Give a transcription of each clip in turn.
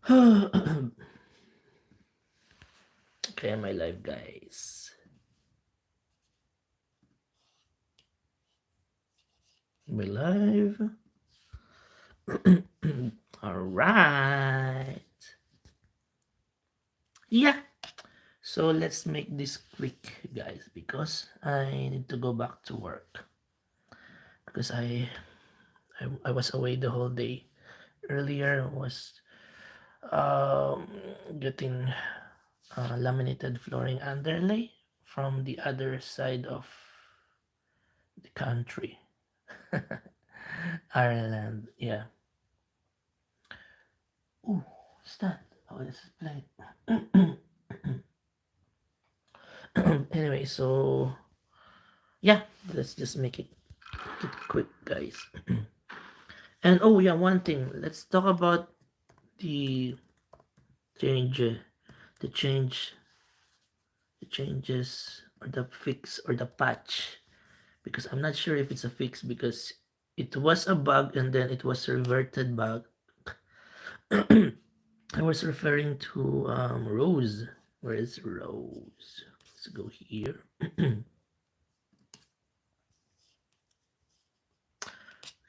Okay, am I live, guys? Am I live? All right. Yeah. So let's make this quick, guys, because I need to go back to work because I was away the whole day. Earlier was um, getting laminated flooring underlay from the other side of the country, Ireland. Yeah. Ooh, what's that? Oh, this is blank. Anyway, so yeah, let's just make it quick, guys. And oh yeah, one thing. Let's talk about the change, the change, the changes or the fix or the patch, because I'm not sure if it's a fix because it was a bug and then it was reverted back. I was referring to Roze. Where is Rose? Let's go here.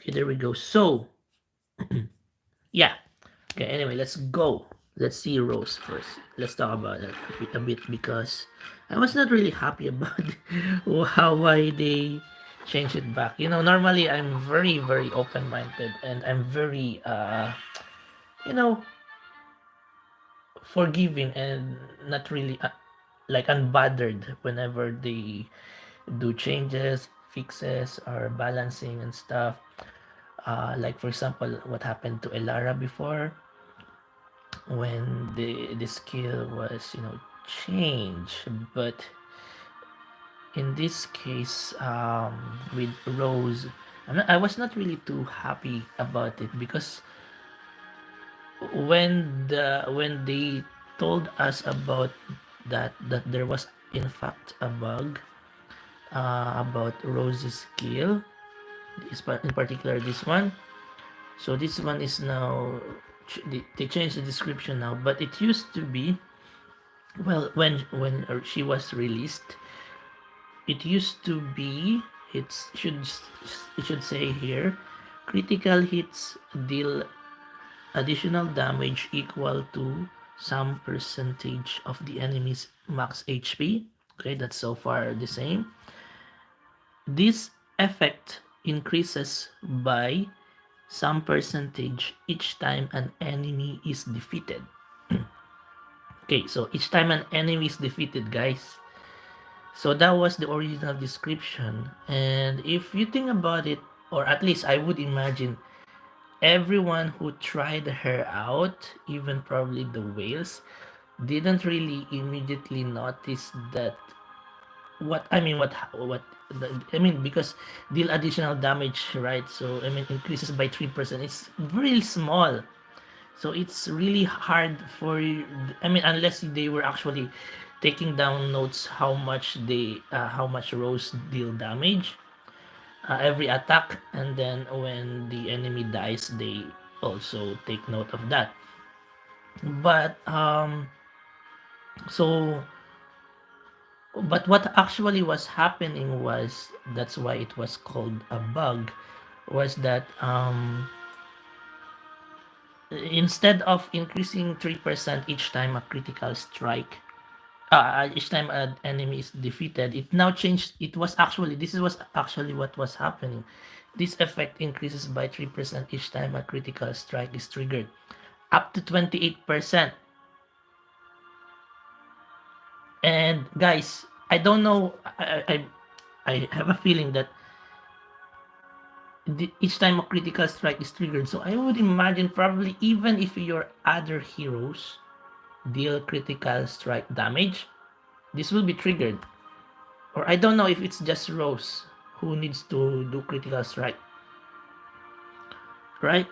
Okay, there we go. So yeah. Okay, anyway, let's go. Let's see Rose first. Let's talk about that a bit because I was not really happy about how why they changed it back. You know, normally I'm very very open minded and I'm very you know forgiving and not really like unbothered whenever they do changes, fixes, or balancing and stuff. Like for example, what happened to Elara before when the skill was changed, but in this case with Rose, I was not really too happy about it because when they told us about that there was in fact a bug about Rose's skill, in particular this one. So this one is now they changed the description now, but it used to be, well, when she was released, it used to be, it should say here, critical hits deal additional damage equal to some percentage of the enemy's max HP. Okay, that's so far the same. This effect increases by some percentage each time an enemy is defeated. Okay, so each time an enemy is defeated, guys. So that was the original description. And if you think about it, or at least I would imagine, everyone who tried her out, even probably the whales, didn't really immediately notice that I mean, because deal additional damage, right? So I mean, increases by 3%. It's really small. So it's really hard for you, I mean, unless they were actually taking down notes how much Rose deal damage every attack, and then when the enemy dies they also take note of that. But so but what actually was happening was, that's why it was called a bug, was that instead of increasing 3% each time a critical strike, each time an enemy is defeated, it now changed. This was actually what was happening. This effect increases by 3% each time a critical strike is triggered, up to 28%. And guys, I don't know. I have a feeling that each time a critical strike is triggered, so I would imagine probably even if your other heroes deal critical strike damage, this will be triggered. Or I don't know if it's just Rose who needs to do critical strike, right?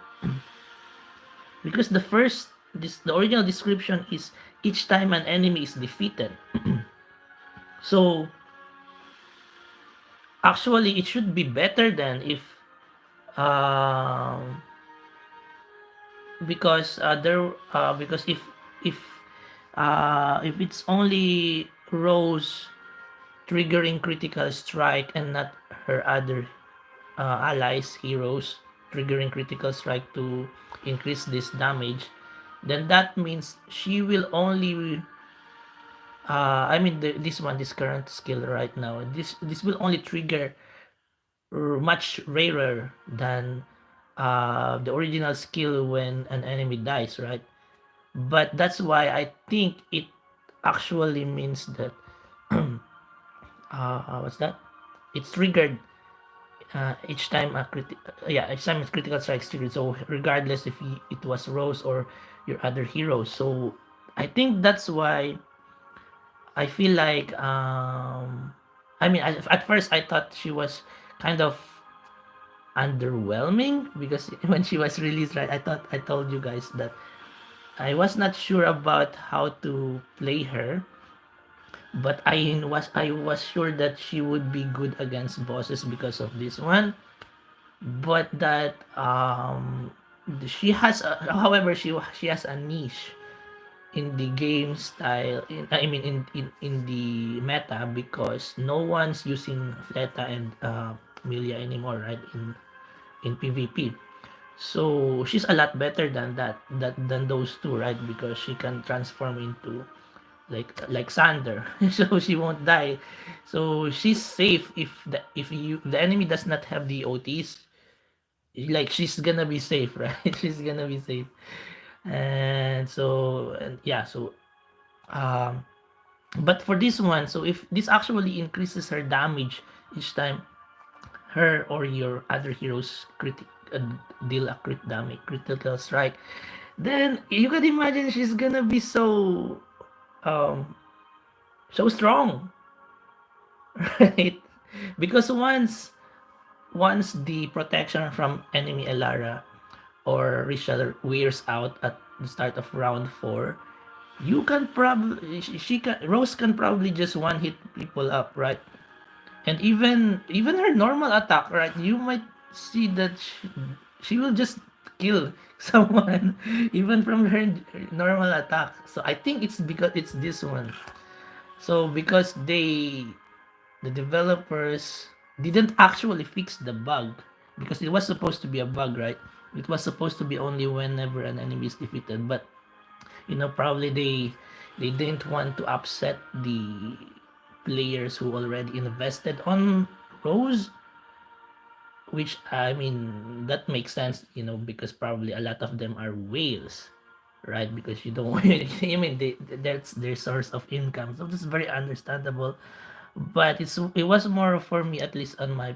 Because the original description is each time an enemy is defeated. So actually, it should be better than if um because because if if it's only Rose triggering critical strike and not her other allies heroes triggering critical strike to increase this damage, then that means she will only this one, this current skill right now, this will only trigger much rarer than the original skill when an enemy dies, right? But that's why I think it actually means that what's that? It's triggered each time each time it's critical strikes triggered. So regardless if it was Rose or your other heroes. So I think that's why I feel like at first I thought she was kind of underwhelming because when she was released, right? I told you guys that I was not sure about how to play her, but I was sure that she would be good against bosses because of this one. But that she has however she has a niche in the game style in the meta because no one's using Fleta and Milia anymore, right? In PvP. So she's a lot better than than those two, right? Because she can transform into like Sander, so she won't die. So she's safe if the enemy does not have the OTs, like she's gonna be safe, right? She's gonna be safe. And yeah, so um but for this one, so if this actually increases her damage each time her or your other heroes deal a critical strike, then you can imagine she's gonna be um so strong, right? Because once the protection from enemy Elara or Rishal wears out at the start of round 4, you can probably she can Rose can probably just one hit people up, right? And even her normal attack, right? You might see that she will just kill someone even from her normal attack. So I think it's because it's this one. So because the developers didn't actually fix the bug because it was supposed to be a bug, right? It was supposed to be only whenever an enemy is defeated, but probably they didn't want to upset the players who already invested on Rose, which that makes sense, because probably a lot of them are whales, right? Because you don't that's their source of income, so this is very understandable. But it was more for me, at least on my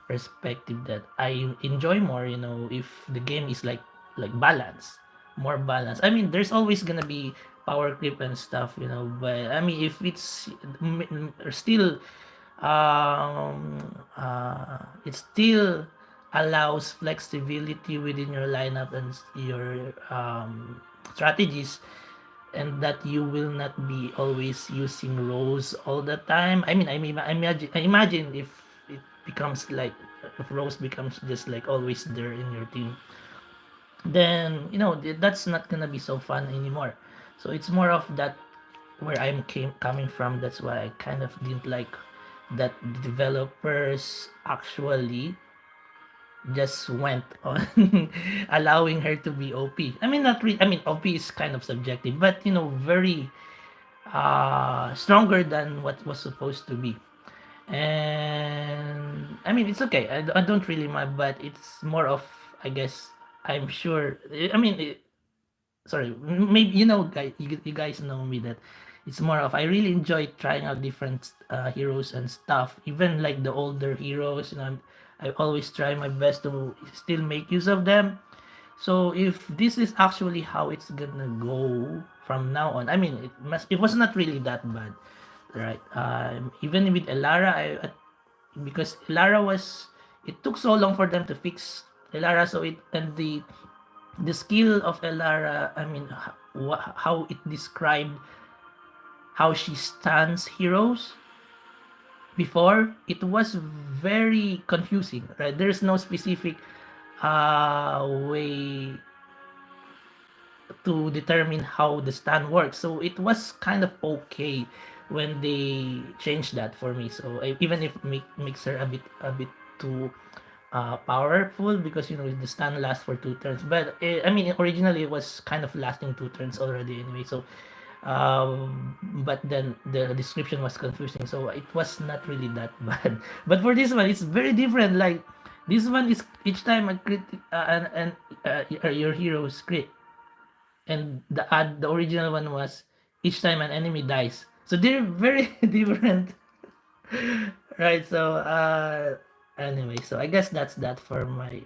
perspective, that I enjoy more, if the game is like balance, more balance. There's always gonna be power creep and stuff, but if it's still it still allows flexibility within your lineup and your strategies, and that you will not be always using Rose all the time. I imagine if it becomes like if Rose becomes just like always there in your team, then that's not gonna be so fun anymore. So it's more of that where coming from. That's why I kind of didn't like that the developers actually just went on allowing her to be OP. Not really. OP is kind of subjective, but very stronger than what was supposed to be. And it's okay. I don't really mind, but it's more of, I guess, I'm sure. Sorry, maybe guys, you guys know me, that it's more of, I really enjoy trying out different heroes and stuff, even like the older heroes. I always try my best to still make use of them. So if this is actually how it's gonna go from now on, it was not really that bad, right? Even with Elara, because Elara was, it took so long for them to fix Elara, so it and the skill of Elara, how it described how she stuns heroes before, it was very confusing, right? There's no specific way to determine how the stand works. So it was kind of okay when they changed that for me. So even if makes her a bit too powerful, because the stand lasts for 2 turns, but I mean originally it was kind of lasting 2 turns already anyway. So but then the description was confusing, so it was not really that bad. But for this one, it's very different. Like this one is each time a crit, your hero's crit, and the original one was each time an enemy dies. So they're very different, right? So anyway, so I guess that's that for my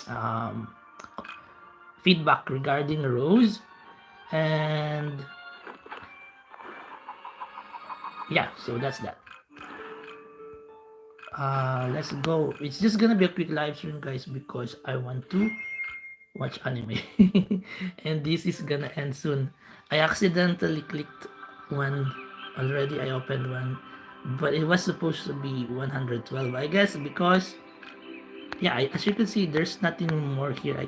um feedback regarding Roze. And yeah, so that's that. Let's go. It's just gonna be a quick live stream, guys, because I want to watch anime. And this is gonna end soon. I accidentally clicked one already. I opened one, but it was supposed to be 112, I guess, because yeah, as you can see, there's nothing more here. I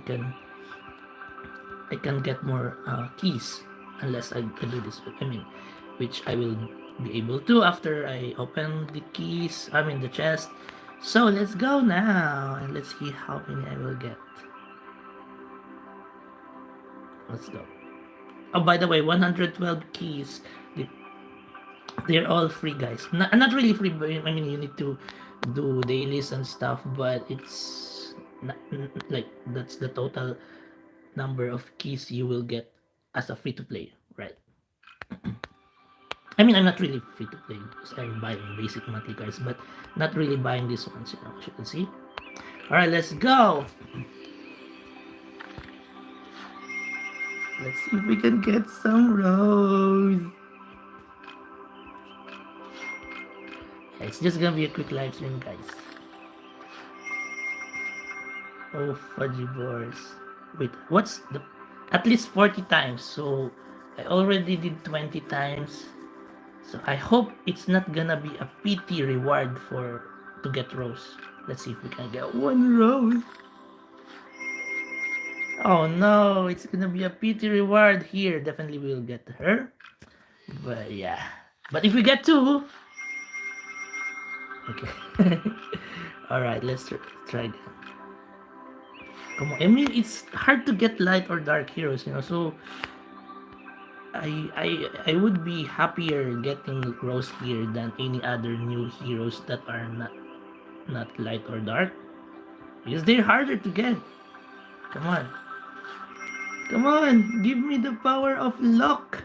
can get more keys unless I do this. I mean, which I will be able to after I open the keys. I mean the chest. So let's go now and let's see how many I will get. Let's go. Oh, by the way, 112 keys. They're all free, guys. Not really free, but I mean you need to do dailies and stuff. But it's not, like that's the total number of keys you will get as a free to play, right? I mean, I'm not really free to play because I'm buying basic monthly cards, but not really buying these ones, as you can see. Alright, let's go! Let's see if we can get some Roze. Yeah, it's just gonna be a quick live stream, guys. Oh, fudgy bars. Wait, what's the... At least 40 times, so I already did 20 times. So I hope it's not gonna be a PT reward to get Roze. Let's see if we can get one Roze. Oh no, it's gonna be a PT reward here. Definitely we'll get her. But yeah. But if we get two... Okay. Alright, let's try again. Come on. I mean, it's hard to get light or dark heroes, so I would be happier getting Roze here than any other new heroes that are not light or dark, because they're harder to get. Come on. Come on, give me the power of luck.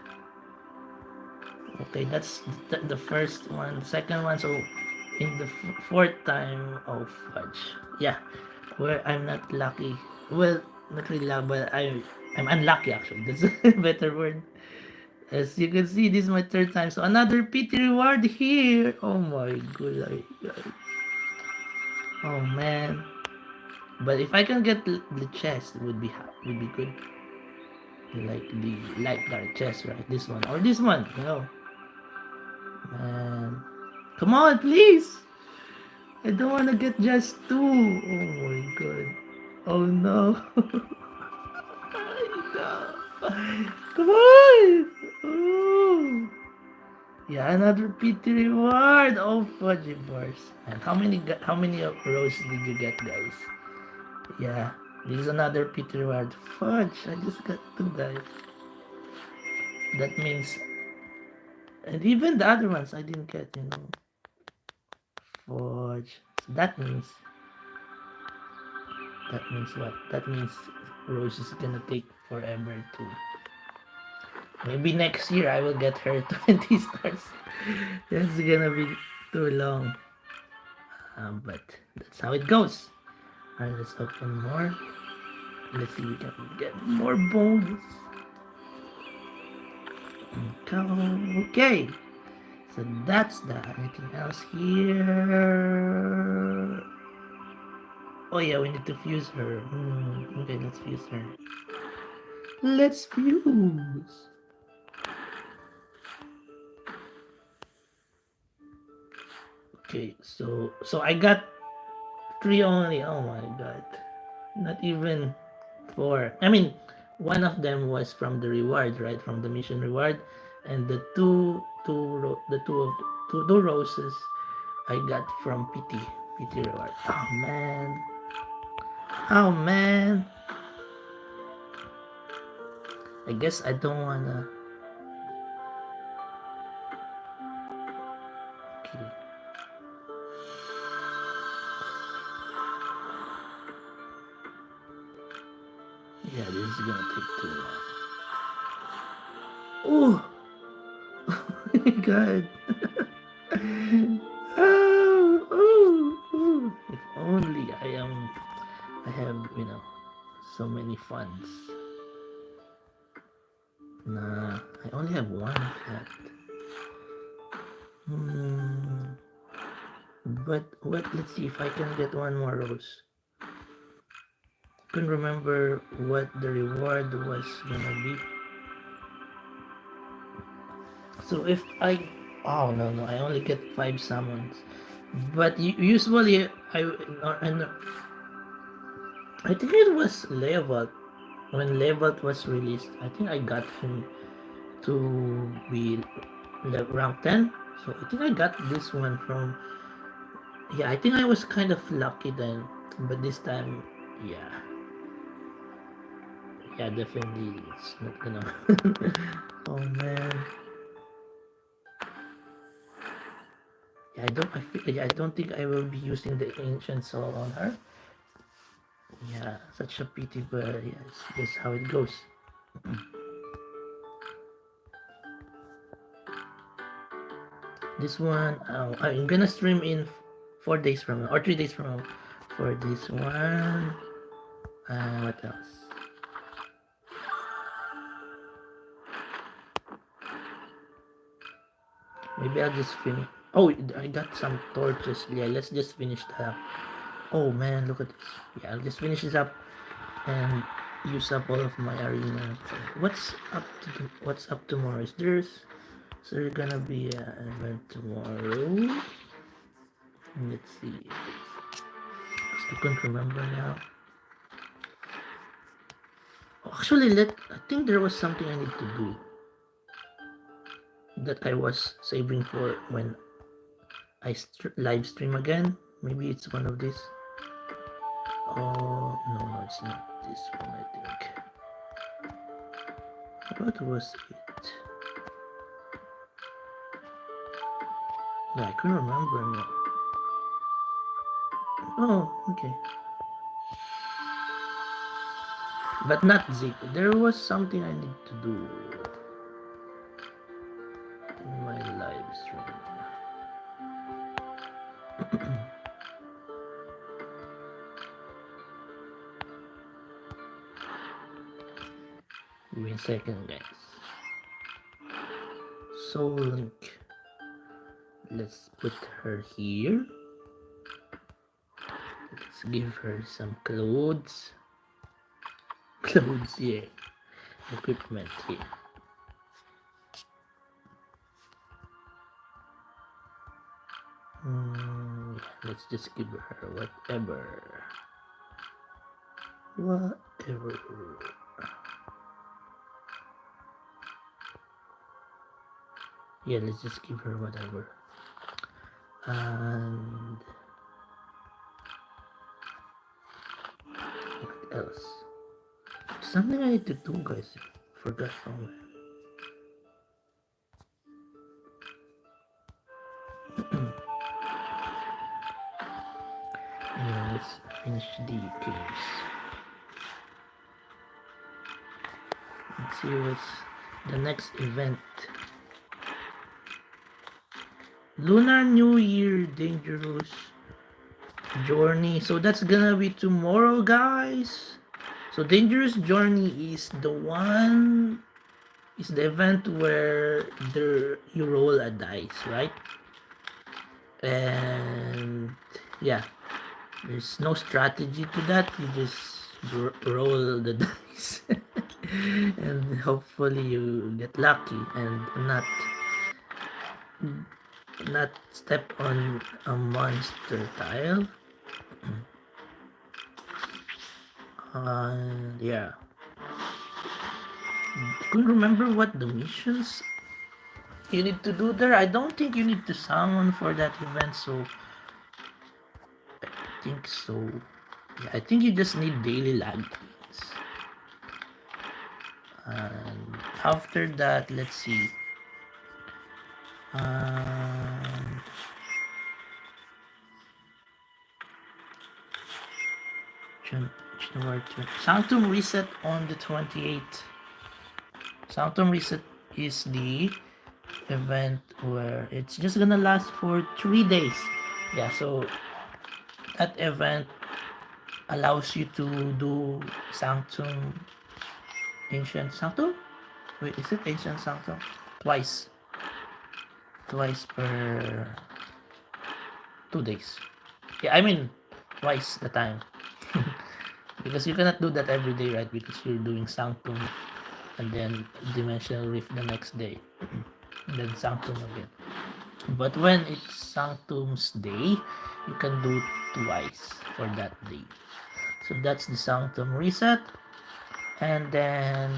Okay, that's the first one. The second one, so in the fourth time, oh fudge. Yeah, where I'm not lucky. Well, not really lucky, but I'm unlucky actually. That's a better word. As you can see, this is my third time. So another PT reward here. Oh my god. Oh man. But if I can get the chest, it would be good. Like the light dark chest, right? This one or this one, Man. Come on, please. I don't want to get just two. Oh my god. Oh no. No. Come on. Oh. Yeah, another PT reward. Oh, fudgy bars. And how many of Roze did you get, guys? Yeah, this is another PT reward. Fudge, I just got two, guys. That means, and even the other ones I didn't get. Fudge. So that means what? That means Roze is gonna take forever to. Maybe next year I will get her 20 stars. That's gonna be too long. But that's how it goes. Alright, let's open more. Let's see if we can get more bones. Okay. So that's that. Anything else here? Oh yeah, we need to fuse her. Okay, let's fuse her. Let's fuse. Okay, so I got 3 only. Oh my god. Not even 4. I mean, one of them was from the reward, right? From the mission reward, and the two roses I got from PT reward. Oh man. Oh man. I guess I don't wanna. Okay. Yeah, this is gonna take too long. Oh, oh my god. Oh, oh, oh. If only I have, so many funds. Nah, I only have one of that. Hmm. But what? Let's see if I can get one more rose. Couldn't remember what the reward was gonna be. So if I, oh no, I only get 5 summons. But usually I think it was level when level was released. I think I got him to be rank 10. So I think I got this one from, yeah, I think I was kind of lucky then. But this time, yeah, yeah, definitely it's not gonna. Oh man. Yeah, I don't think I will be using the ancient soul on her. Yeah, such a pity, but yeah, it's just how it goes. This one, I'm gonna stream in 4 days from now, or 3 days from now for this one. What else? Maybe I'll just finish. Oh, I got some torches. Yeah, let's just finish that. Oh man, look at this. Yeah, I'll just finish this up and use up all of my arena. What's up tomorrow? Is there gonna be an event tomorrow? Let's see. I can't remember now. Actually, I think there was something I need to do that I was saving for when I live stream again. Maybe it's one of these. Oh no, it's not this one. I think. What was it? Yeah, I couldn't remember now. Oh, okay. But not Zeke. There was something I need to do in my live stream. Give me a second, guys. Soul Link. Let's put her here. Let's give her some clothes. Clothes, yeah. Equipment here. Let's just give her whatever. Whatever. Yeah, let's just give her whatever. And what else? Something I need to do, guys. Forgot somewhere. Yeah, let's finish the games. Let's see what's the next event. Lunar New Year Dangerous Journey. So that's gonna be tomorrow, guys. So Dangerous Journey is the event where you roll a dice, right? And yeah, there's no strategy to that. You just roll the dice, and hopefully you get lucky and not step on a monster tile. Yeah, I couldn't remember what the missions you need to do there. I don't think you need to summon for that event, so I think so. Yeah, I think you just need daily lag points. And after that, let's see. Um, Sanctum reset on the 28th. Sanctum reset is the event where it's just gonna last for 3 days. Yeah, so that event allows you to do Sanctum Ancient Sanctum? Wait, is it Ancient Sanctum? Twice. Twice per 2 days. Yeah, I mean twice the time. Because you cannot do that every day, right? Because you're doing Sanctum and then Dimensional Rift the next day. And then Sanctum again. But when it's Sanctum's day, you can do twice for that day. So that's the Sanctum reset. And then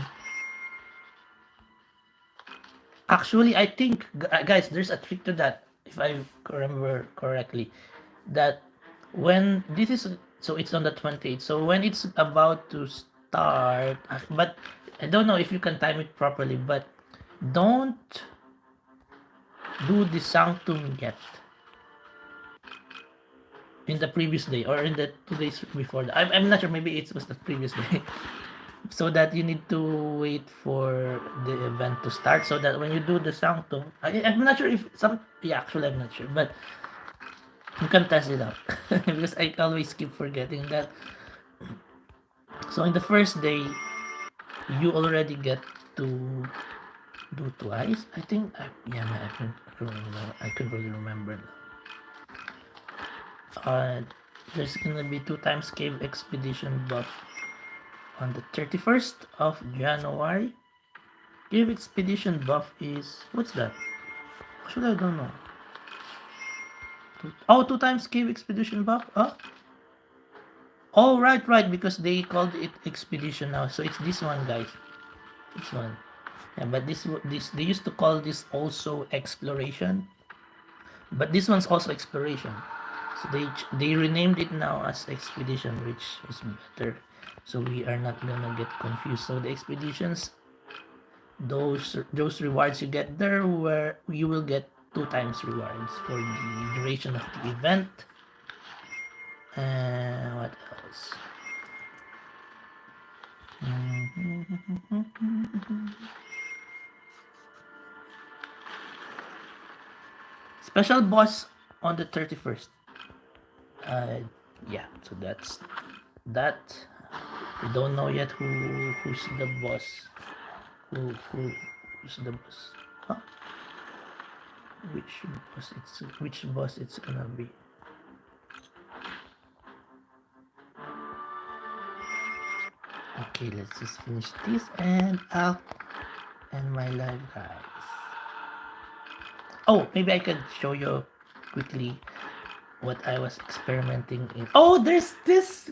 actually I think guys, there's a trick to that if I remember correctly, that when this is, so it's on the 28th, so when it's about to start, but I don't know if you can time it properly, but don't do the Sanctum yet in the previous day or in the 2 days before that. I'm not sure, maybe it was the previous day. So that you need to wait for the event to start, so that when you do the Sanctum, I'm not sure if some, yeah, actually I'm not sure, but you can test it out. Because I always keep forgetting that. So in the first day, you already get to do twice. I think, yeah, I can really remember. There's gonna be 2 times cave expedition buff on the 31st of January. Cave expedition buff is, what's that? Actually, I don't know. Oh, 2 times cave expedition buff? Huh? Oh, right, because they called it expedition now. So it's this one, guys. This one. Yeah, but this they used to call this also exploration. But this one's also exploration. So they renamed it now as expedition, which is better. So we are not gonna get confused. So the expeditions, those rewards you get there, where you will get 2 times rewards for the duration of the event. And what else? Special boss on the 31st. Yeah, so that's that. We don't know yet who's the boss. Who's the boss? Huh? Which boss it's gonna be? Okay, let's just finish this and I'll end my live, guys. Oh, maybe I could show you quickly what I was experimenting in. Oh, there's this.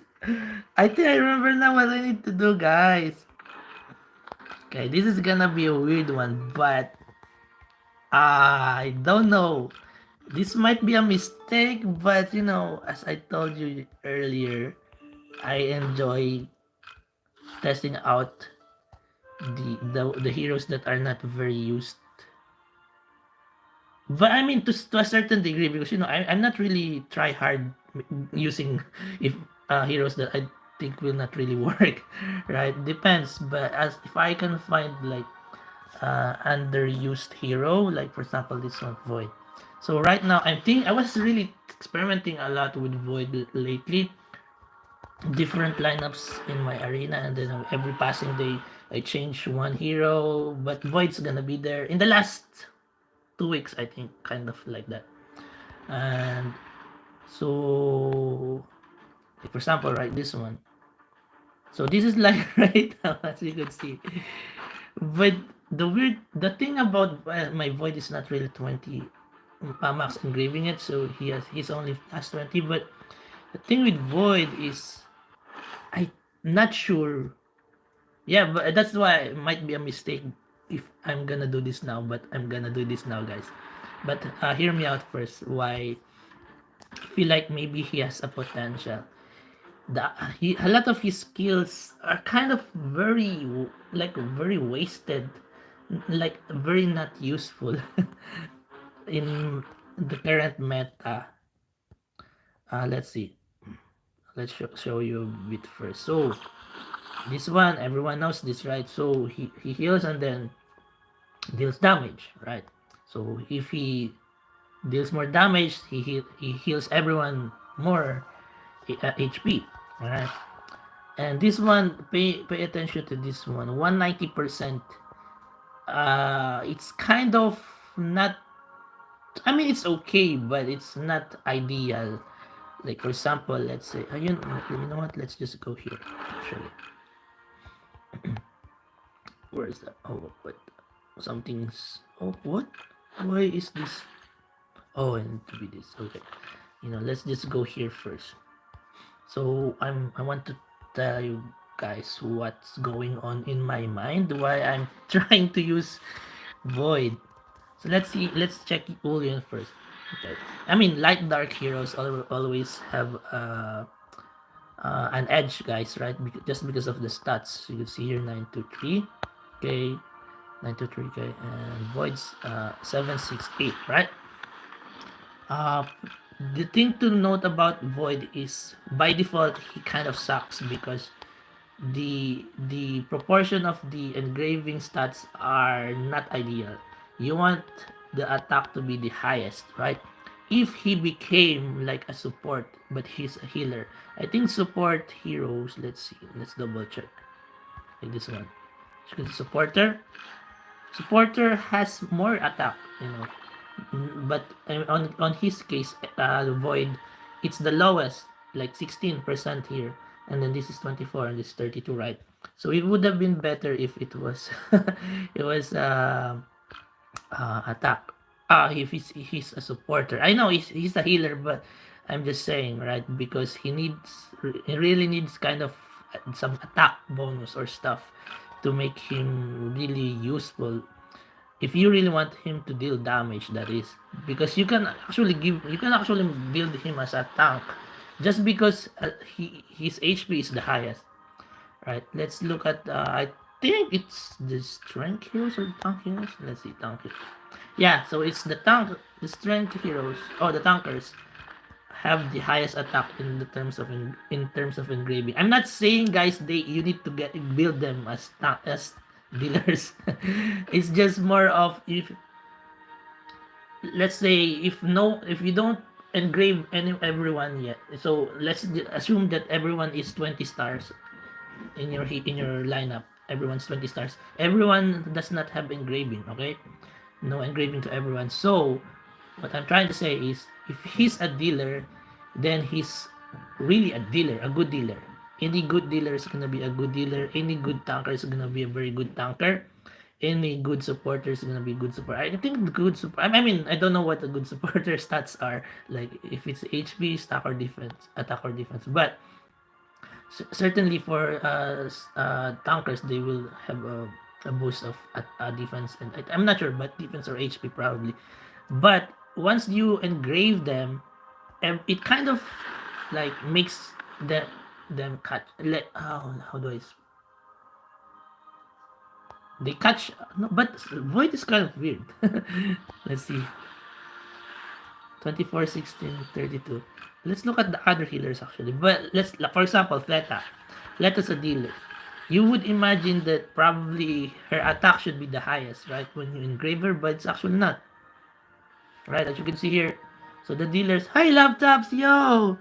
I think I remember now what I need to do, guys. Okay, this is gonna be a weird one, but I don't know. This might be a mistake, but as I told you earlier, I enjoy testing out the heroes that are not very used. But I mean, to a certain degree, because I'm not really try hard using if heroes that I think will not really work, right? Depends, but as if I can find like underused hero, like for example this one, Void. So right now I was really experimenting a lot with Void lately, different lineups in my arena, and then every passing day I change one hero, but Void's gonna be there in the last 2 weeks, I think, kind of like that. And so, like for example, right, this one. So this is like right now, as you can see. But the thing about my Void is not really 20 max engraving it, so he's only plus 20. But the thing with Void is, I Not sure. Yeah, but that's why it might be a mistake if I'm gonna do this now, but I'm gonna do this now, guys. But hear me out first. Why I feel like maybe he has a potential. A lot of his skills are kind of very like very wasted, like very not useful in the current meta. Let's see. Let's show you a bit first. So this one, everyone knows this, right? So he heals and then deals damage, right? So if he deals more damage, he heals everyone more HP, right? And this one, pay attention to this one. 190%. It's kind of not. I mean, it's okay, but it's not ideal. Like for example, let's say, you know what? Let's just go here. Actually, where is that? Oh, what? Something's. Oh, what? Why is this? Oh, I need to be this. Okay, let's just go here first. So I want to tell you guys what's going on in my mind, why I'm trying to use void. So let's see, let's check Ulian first. Okay. I mean, light dark heroes always have an edge, guys, right? Just because of the stats. So you can see here 923, okay, 923, okay, and voids 768, right? Uh, the thing to note about Void is by default he kind of sucks because the proportion of the engraving stats are not ideal. You want the attack to be the highest, right? If he became like a support but he's a healer, I think support heroes, let's see, let's double check. Like this one. Supporter has more attack, but on his case, void, it's the lowest, like 16% here, and then this is 24 and this is 32, right? So it would have been better if it was it was attack. If he's a supporter, I know he's a healer, but I'm just saying, right? Because he really needs kind of some attack bonus or stuff to make him really useful if you really want him to deal damage, that is, because you can actually build him as a tank just because his HP is the highest, right? Let's look at I think it's the strength heroes or tank heroes. Let's see, tank heroes. Yeah, so it's the strength heroes or the tankers have the highest attack in the terms of in terms of engraving. I'm not saying, guys, you need to build them as dealers. It's just more of, if let's say, if you don't engrave everyone yet, so let's assume that everyone is 20 stars in your lineup. Everyone's 20 stars. Everyone does not have engraving, okay? No engraving to everyone. So what I'm trying to say is, if he's a dealer, then he's really a dealer, a good dealer. Any good dealer is gonna be a good dealer. Any good tanker is gonna be a very good tanker. Any good supporter is gonna be a good supporter. I think the good support. I mean, I don't know what the good supporter stats are. Like if it's HP, attack or defense. But certainly for tankers, they will have a boost of defense, and I'm not sure, but defense or HP probably. But once you engrave them, it kind of like makes them catch. How do I? They catch. No, but void is kind of weird. Let's see. 24, 16, 32. Let's look at the other healers actually. But for example, Fleta. Fleta's a dealer. You would imagine that probably her attack should be the highest, right? When you engrave her, but it's actually not. Right, as you can see here. So the dealers, hi laptops, yo!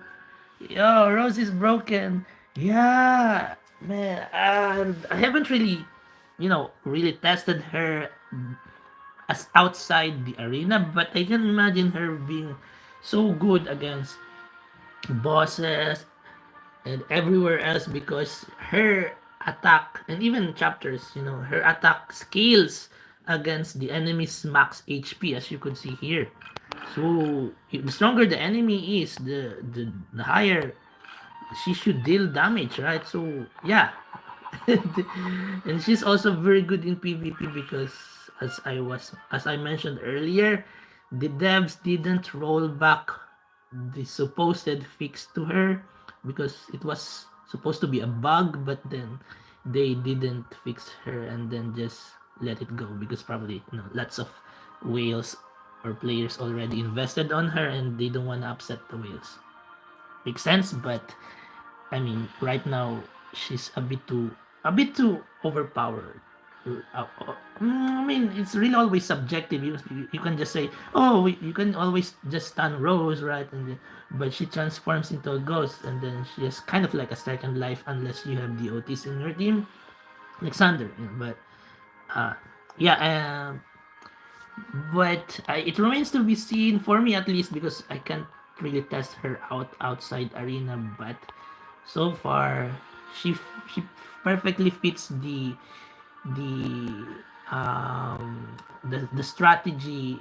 Yo, Roze is broken. Yeah, man. I haven't really, really tested her as outside the arena, but I can imagine her being so good against bosses and everywhere else because her attack and even chapters, her attack skills against the enemy's max HP, as you could see here. So the stronger the enemy is, the higher she should deal damage, right? So yeah. And she's also very good in PvP because as I mentioned earlier, the devs didn't roll back the supposed fix to her because it was supposed to be a bug, but then they didn't fix her and then just let it go because probably lots of whales or players already invested on her and they don't want to upset the whales. Makes sense, but I mean, right now she's a bit too overpowered. I mean, it's really always subjective. You can just say, oh, you can always just stun Roze, right? But she transforms into a ghost, and then she has kind of like a second life unless you have the OTs in your team, Alexander. But uh, yeah, but it remains to be seen for me at least because I can't really test her out outside arena. But so far, she she perfectly fits the the strategy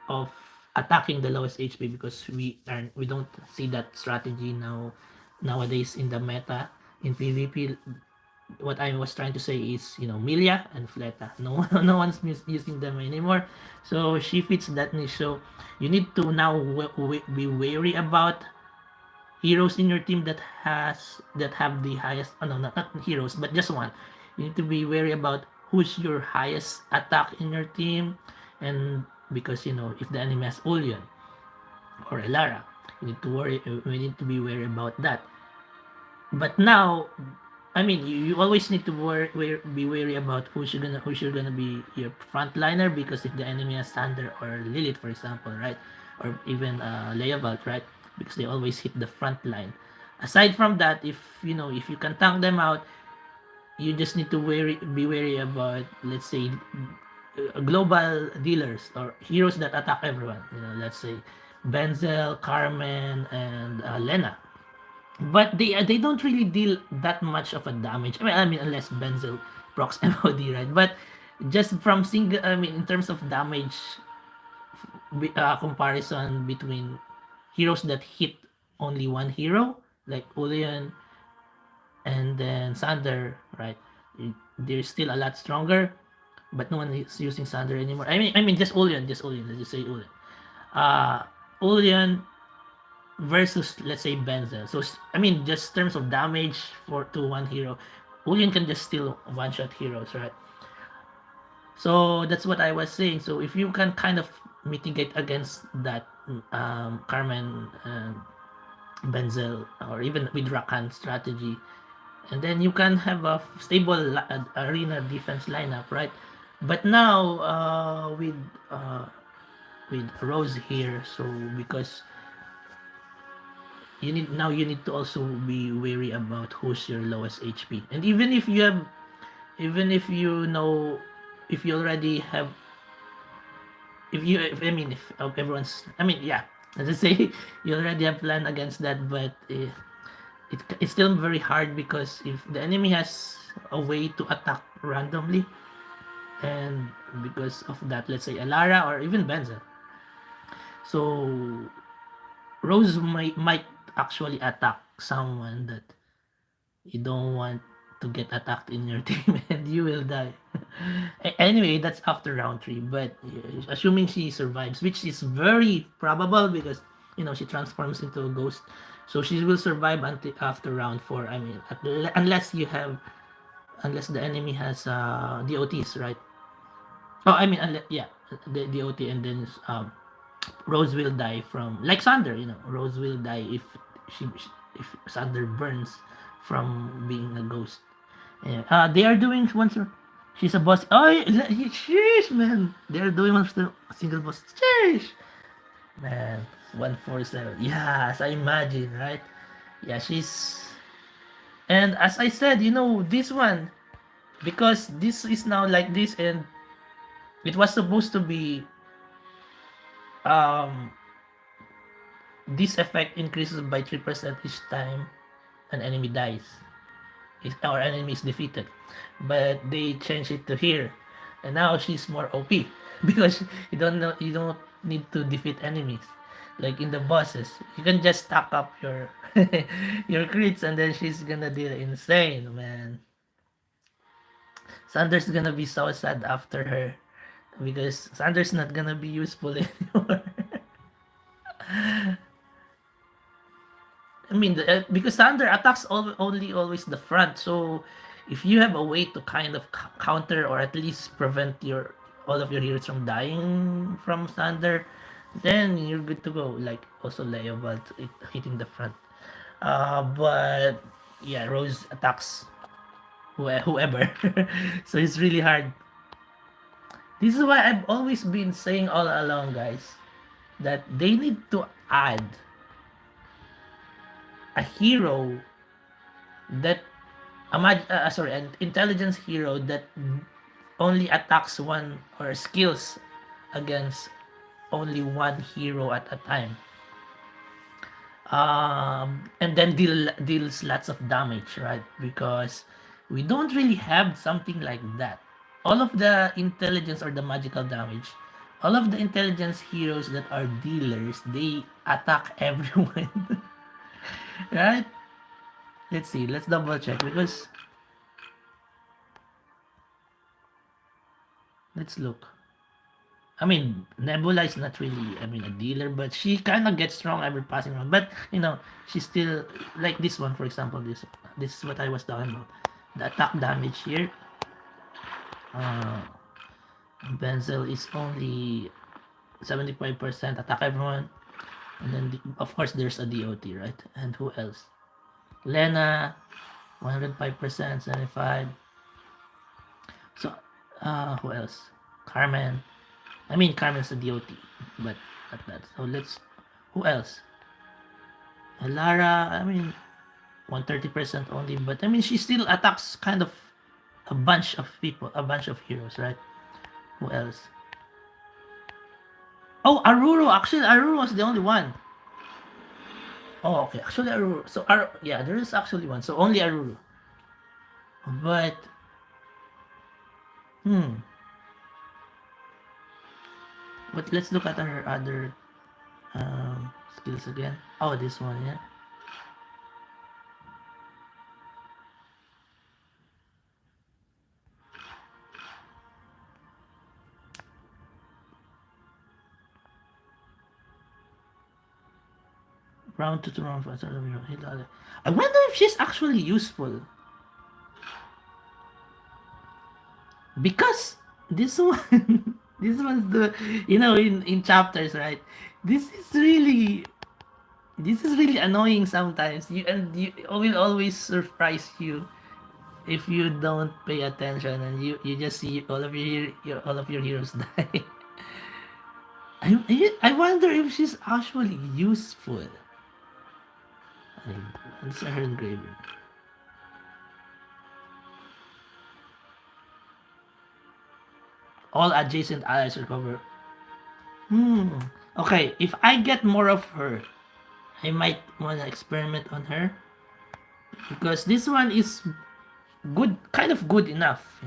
of attacking the lowest HP because we don't see that strategy nowadays in the meta in PvP. What I was trying to say is, Milia and Fleta. No, no one's using them anymore. So she fits that niche. So you need to now be wary about heroes in your team that have the highest. Oh, no, not heroes, but just one. You need to be wary about who's your highest attack in your team, and because if the enemy has Ulyon or Elara, you need to worry. We need to be wary about that. But now, I mean, you always need to be wary about who's you're gonna be your frontliner because if the enemy has Sander or Lilith, for example, right, or even Leovold, right, because they always hit the front line. Aside from that, if you can tank them out, you just need to be wary about, let's say, global dealers or heroes that attack everyone. Let's say Benzel, Carmen, and Lena, but they don't really deal that much of a damage. I mean unless Benzel procs MOD, right? But just from single, I mean in terms of damage comparison between heroes that hit only one hero like Ulian and then Sander, right? They're still a lot stronger, but no one is using Sander anymore. I mean just Ulian. Let's just say Ulian. Uh, Ulian versus, let's say, Benzel. So I mean, just terms of damage for to one hero, Ulyan can just steal one shot heroes, right? So that's what I was saying. So if you can kind of mitigate against that, Carmen, Benzel, or even with Rakan strategy, and then you can have a stable arena defense lineup, right? But now with Roze here, so because you need to also be wary about who's your lowest HP. And even if you know, if you already have, if I mean, if everyone's, I mean, yeah, let's just say you already have plan against that, but it's still very hard because if the enemy has a way to attack randomly, and because of that, let's say Alara or even Benzel, so Roze might actually attack someone that you don't want to get attacked in your team and you will die. Anyway, that's after round 3, but assuming she survives, which is very probable because she transforms into a ghost, so she will survive until after round 4. I mean, unless the enemy has DOTs, right? Oh, I mean, yeah, the OT, and then Roze will die from, like Sander. Roze will die if Sander burns from being a ghost. Yeah. They are doing once. She's a boss. Oh, sheesh, man. They are doing one the single boss. Sheesh, man. 147. Yes, I imagine, right? Yeah, she's. And as I said, this one, because this is now like this, and it was supposed to be um this effect increases by 3% each time an enemy dies. Our enemy is defeated. But they changed it to here. And now she's more OP because you don't need to defeat enemies. Like in the bosses, you can just stack up your your crits and then she's gonna do insane, man. Sander's gonna be so sad after her because Sander's not gonna be useful anymore. I mean, because Sander attacks only always the front, so if you have a way to kind of counter or at least prevent your all of your heroes from dying from Sander, then you're good to go. Like also Leoval hitting the front. But yeah, Roze attacks whoever, so it's really hard. This is why I've always been saying all along, guys, that they need to add a hero that an intelligence hero that only attacks one or skills against only one hero at a time. And then deals lots of damage, right? Because we don't really have something like that. All of the intelligence or the magical damage, all of the intelligence heroes that are dealers, they attack everyone. Right? Let's see. Let's double check because let's look. I mean, Nebula is not really, a dealer, but she kind of gets strong every passing round. But she's still like this one, for example. This is what I was talking about. The attack damage here. Benzel is only 75% attack everyone, and then of course there's a DOT, right? And who else? Lena, 105%, 75. So, who else? Carmen. I mean, Carmen's a DOT, but not that. So who else? Lara, 130% only, but she still attacks kind of a bunch of people, a bunch of heroes, right? Who else? Oh, Aruro. Actually, Aruro was the only one. Oh, okay. Actually, Aruro. So, yeah, there is actually one. So, only Aruro. But, But let's look at her other skills again. Oh, this one, yeah. Round 2 to round 5. I wonder if she's actually useful. Because this one, this one's the, in chapters, right? This is really annoying sometimes. You will always surprise you if you don't pay attention and you just see all of your heroes die. I wonder if she's actually useful. Let's her engraving. All adjacent allies recover. Okay, if I get more of her, I might want to experiment on her. Because this one is good, kind of good enough,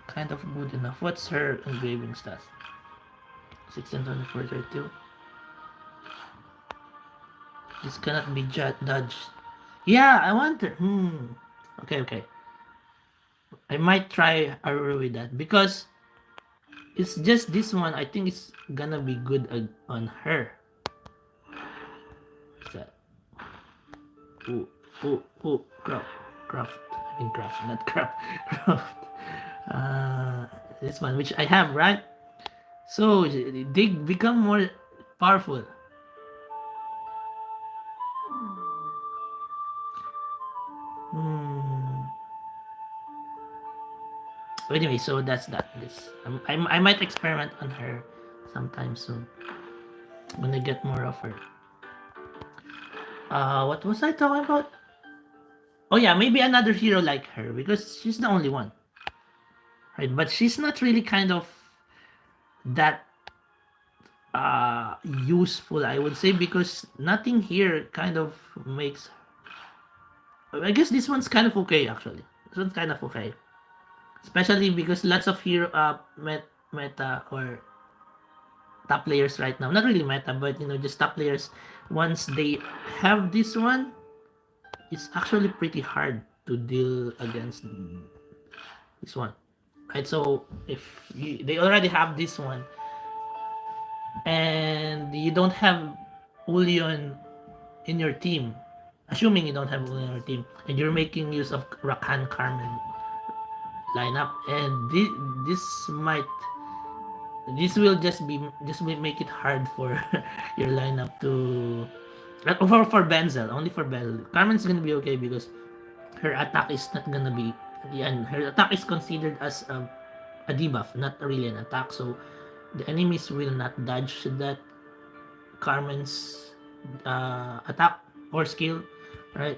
Kind of good enough. What's her engraving stats? 16, 24, 32. This cannot be dodged. Yeah, I want her. Okay. I might try Aurora with that because it's just this one. I think it's gonna be good on her. What's that? Craft. Not craft. This one, which I have, right? So they become more powerful. Anyway, so that's that. I might experiment on her sometime soon when I get more of her. What was I talking about? Oh yeah, maybe another hero like her because she's the only one, right? But she's not really kind of that useful, I would say, because nothing here kind of makes. I guess this one's kind of okay actually. This one's kind of okay. Especially because lots of hero meta or top players right now, not really meta, but just top players, once they have this one, it's actually pretty hard to deal against this one, right? So if they already have this one, and you don't have Ulion in your team, assuming you don't have Ulion in your team, and you're making use of Rakan Carmen lineup, and this will just make it hard for your lineup to for Benzel, only for Benzel. Carmen's gonna be okay because her attack is not gonna be, and her attack is considered as a debuff, not really an attack. So the enemies will not dodge that Carmen's attack or skill, right?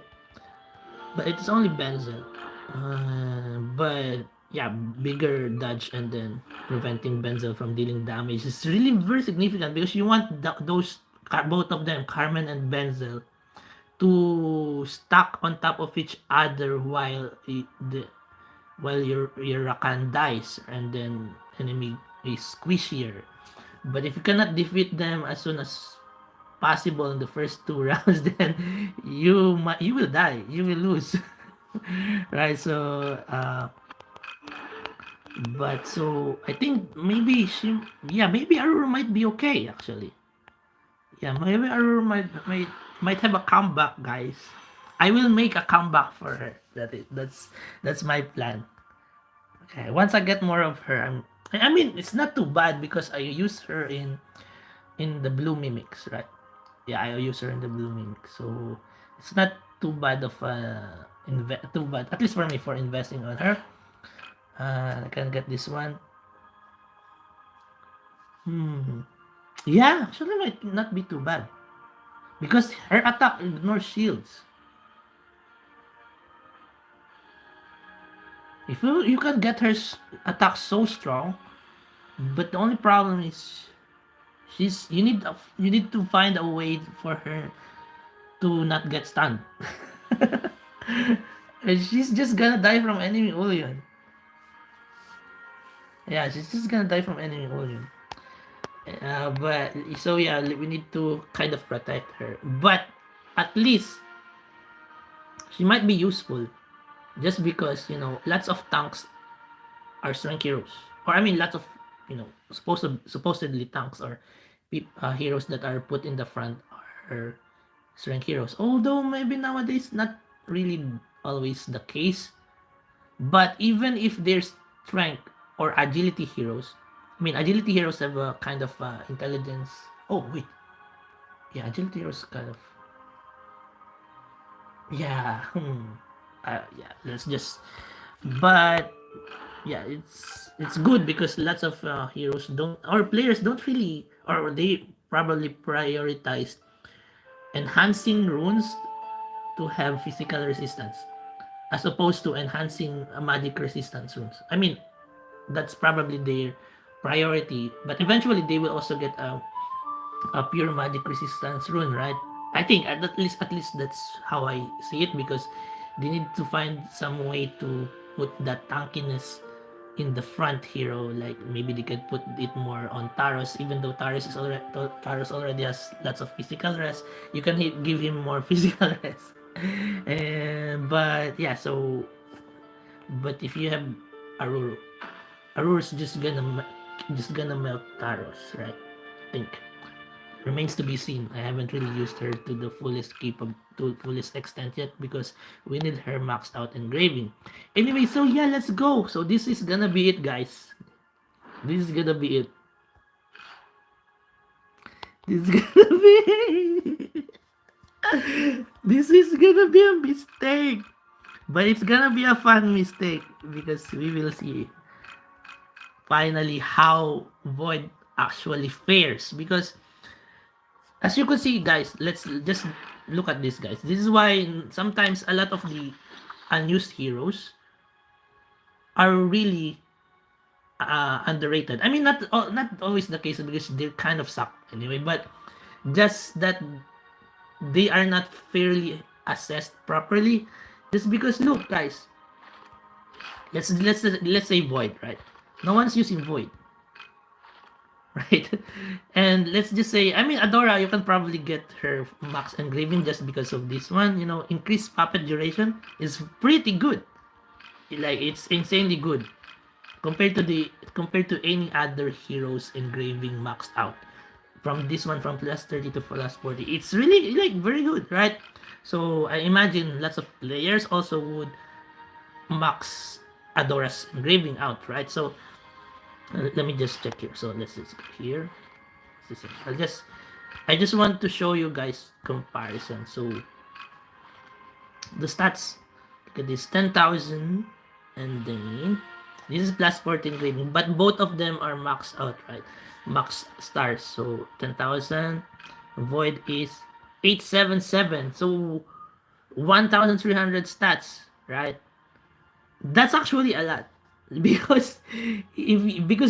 But it's only Benzel. But yeah, bigger dodge and then preventing Benzel from dealing damage is really very significant because you want those both of them, Carmen and Benzel, to stack on top of each other while your Rakan dies, and then enemy is squishier. But if you cannot defeat them as soon as possible in the first two rounds, then you will die, you will lose. Right? So but so I think maybe Arur might be okay actually. Yeah, maybe Arur might have a comeback, guys. I will make a comeback for her. That's my plan. Okay, once I get more of her, I mean it's not too bad because I use her in the blue mimics, right? Yeah, I use her in the blue mimics, so it's not too bad of too bad, at least for me, for investing on her. I can get this one. Yeah, actually might not be too bad because her attack ignores shields. If you can get her attack so strong, but the only problem is you need to find a way for her to not get stunned. And she's just gonna die from enemy Ulion. Yeah, she's just gonna die from enemy Ulion. But so yeah, we need to kind of protect her. But at least she might be useful, just because lots of tanks are strength heroes, or I mean lots of supposedly tanks or heroes that are put in the front are strength heroes. Although maybe nowadays not really always the case. But even if they're strength or agility heroes, I mean agility heroes have a kind of intelligence. Oh wait, yeah, agility heroes kind of, yeah. Yeah, let's just. But yeah, it's good because lots of heroes don't, or players don't really, or they probably prioritize enhancing runes to have physical resistance as opposed to enhancing magic resistance runes. I mean, that's probably their priority, but eventually they will also get a pure magic resistance rune, right? I think at least that's how I see it, because they need to find some way to put that tankiness in the front hero. Like maybe they could put it more on Taros, even though Taros already has lots of physical rest. You can give him more physical rest. But yeah, so but if you have Aruru, Aruru's just gonna melt Taros, right? I think remains to be seen. I haven't really used her to the fullest extent yet because we need her maxed out engraving. Anyway, so yeah, let's go. So this is gonna be it, guys. This is gonna be it. This is gonna be this is gonna be a mistake. But it's gonna be a fun mistake because we will see finally how Void actually fares. Because as you can see, guys, let's just look at this, guys. This is why sometimes a lot of the unused heroes are really underrated. I mean, not always the case because they kind of suck anyway, but just that they are not fairly assessed properly. Just because, look, guys, let's say Void, right? No one's using Void, right? And let's just say, I mean, Adora, you can probably get her max engraving just because of this one. Increased puppet duration is pretty good. Like, it's insanely good compared to any other heroes engraving maxed out. From this one, from plus 30 to plus 40, it's really like very good, right? So I imagine lots of players also would max Adora's engraving out, right? So let me just check here. So let's just go here. I just want to show you guys comparison. So the stats, look at this, 10,000, and then this is plus 14 grading, but both of them are max out, right? Max stars. So 10,000, void is 877, so 1,300 stats, right? That's actually a lot. Because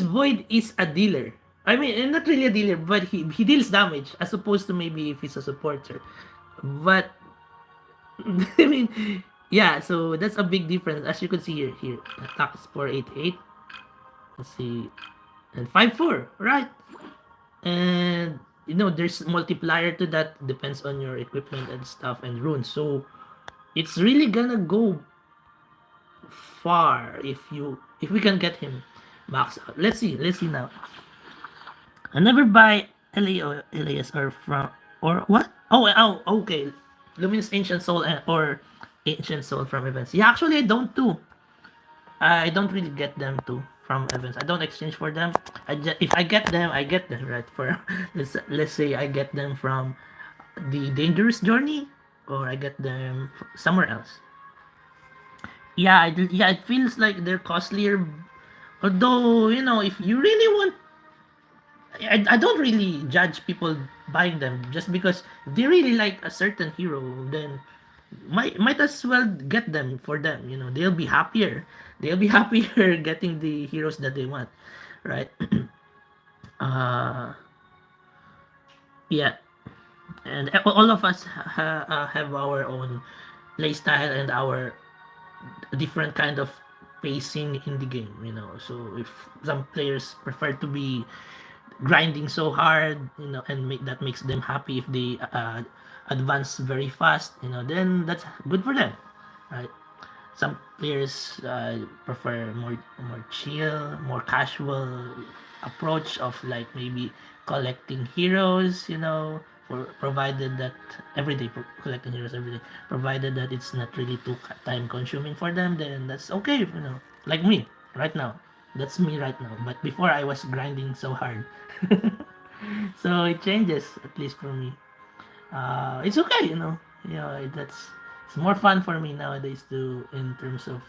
Void is a dealer. I mean, not really a dealer, but he deals damage as opposed to maybe if he's a supporter. But I mean, yeah, so that's a big difference. As you can see here, attack is 488. Let's see, and 5-4, right? And there's multiplier to that, depends on your equipment and stuff and runes. So it's really gonna go far if we can get him max out. Let's see now. I never buy LAS or from or what? Okay. Luminous Ancient Soul or Ancient Soul from events. Yeah, actually I don't too. I don't really get them too from events. I don't exchange for them. If I get them, I get them, right? For let's say I get them from the Dangerous Journey, or I get them somewhere else. Yeah, it feels like they're costlier. Although, if you really want, I don't really judge people buying them just because if they really like a certain hero, then might as well get them for them. They'll be happier. They'll be happier getting the heroes that they want, right? uh, yeah, and all of us have our own playstyle and our different kind of pacing in the game. So if some players prefer to be grinding so hard, and that makes them happy if they advance very fast, then that's good for them, right? Some players prefer more chill, more casual approach of like maybe collecting heroes, for provided that collecting heroes every day, provided that it's not really too time consuming for them, then that's okay, like me right now. That's me right now. But before I was grinding so hard. So it changes, at least for me. It's okay, that's it's more fun for me nowadays to in terms of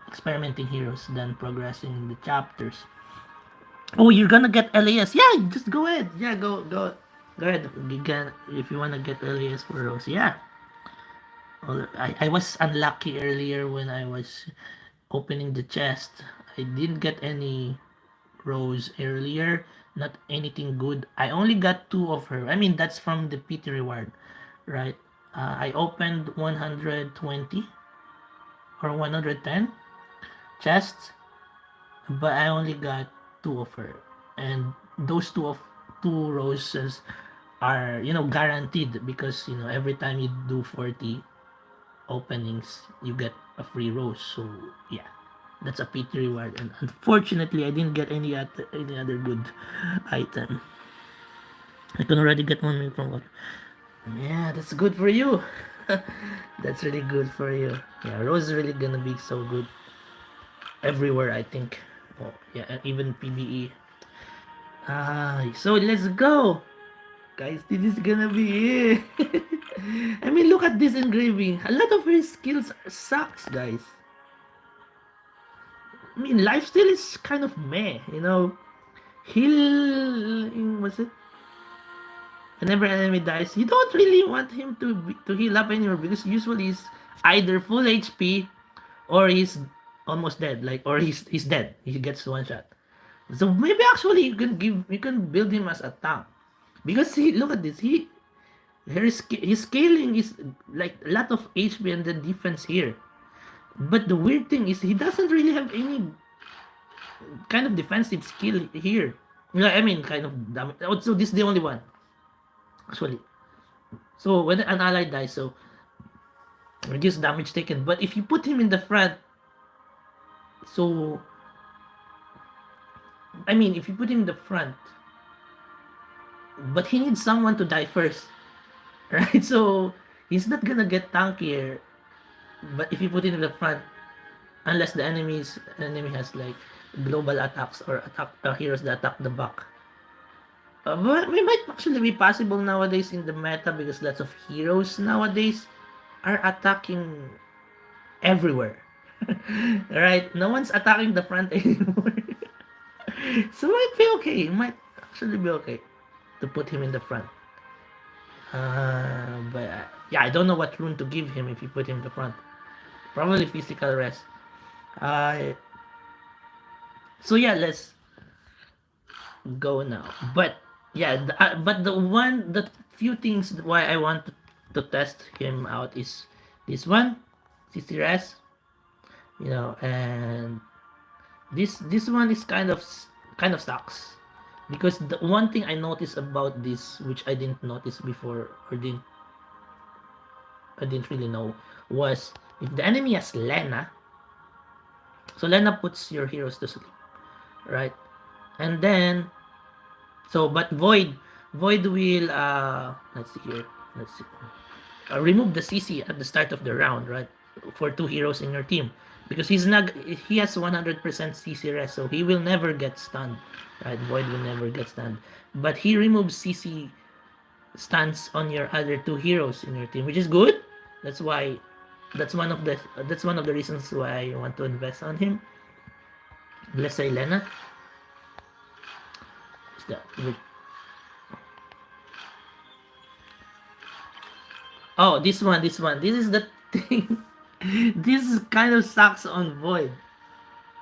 experimenting heroes than progressing the chapters. Oh, you're gonna get LAS? Yeah, just go ahead. Yeah, go ahead. You can, if you wanna get LAS for Roze. Yeah. I was unlucky earlier when I was opening the chest. I didn't get any Roze earlier. Not anything good. I only got 2 of her. I mean, that's from the PT reward, right? I opened 120 or 110 chests, but I only got 2 of her. And those 2 roses are, guaranteed, because, every time you do 40 openings, you get a free rose. So, yeah. That's a PT reward, and unfortunately, I didn't get any other good item. I can already get one from. Yeah, that's good for you. That's really good for you. Yeah, Roze is really gonna be so good everywhere, I think. Oh, yeah, and even PBE. So let's go, guys. This is gonna be it. I mean, look at this engraving. A lot of her skills sucks, guys. I mean, lifesteal is kind of meh. Heal, was it? Whenever an enemy dies, you don't really want him to heal up anymore, because usually he's either full HP or he's almost dead, or he's dead. He gets one shot. So maybe actually you can build him as a tank, because look at this. His scaling is like a lot of HP and the defense here. But the weird thing is he doesn't really have any kind of defensive skill here. Yeah, I mean, kind of damage. So this is the only one, actually. So when an ally dies, so reduce damage taken. But if you put him in the front, so I mean, if you put him in the front, but he needs someone to die first, right? So he's not gonna get tankier. But if you put him in the front, unless the enemy has like global attacks or attack heroes that attack the back. But it might actually be possible nowadays in the meta because lots of heroes nowadays are attacking everywhere. Right? No one's attacking the front anymore. So it might be okay. It might actually be okay to put him in the front. But yeah, I don't know what rune to give him if you put him in the front. Probably physical rest. Uh, so yeah, let's go now. But yeah, but the few things why I want to test him out is this one, CCRS, and this one is kind of sucks because the one thing I noticed about this, which I didn't notice before or I didn't really know, was if the enemy has Lena, so Lena puts your heroes to sleep, right? And then but Void will let's see here. Let's see. Remove the CC at the start of the round, right? For two heroes in your team. Because he has 100% CC rest, so he will never get stunned. Right? Void will never get stunned. But he removes CC stuns on your other two heroes in your team, which is good. That's why that's one of the reasons why I want to invest on him. Let's say Lena. Oh, this one. This is the thing. This kind of sucks on Void.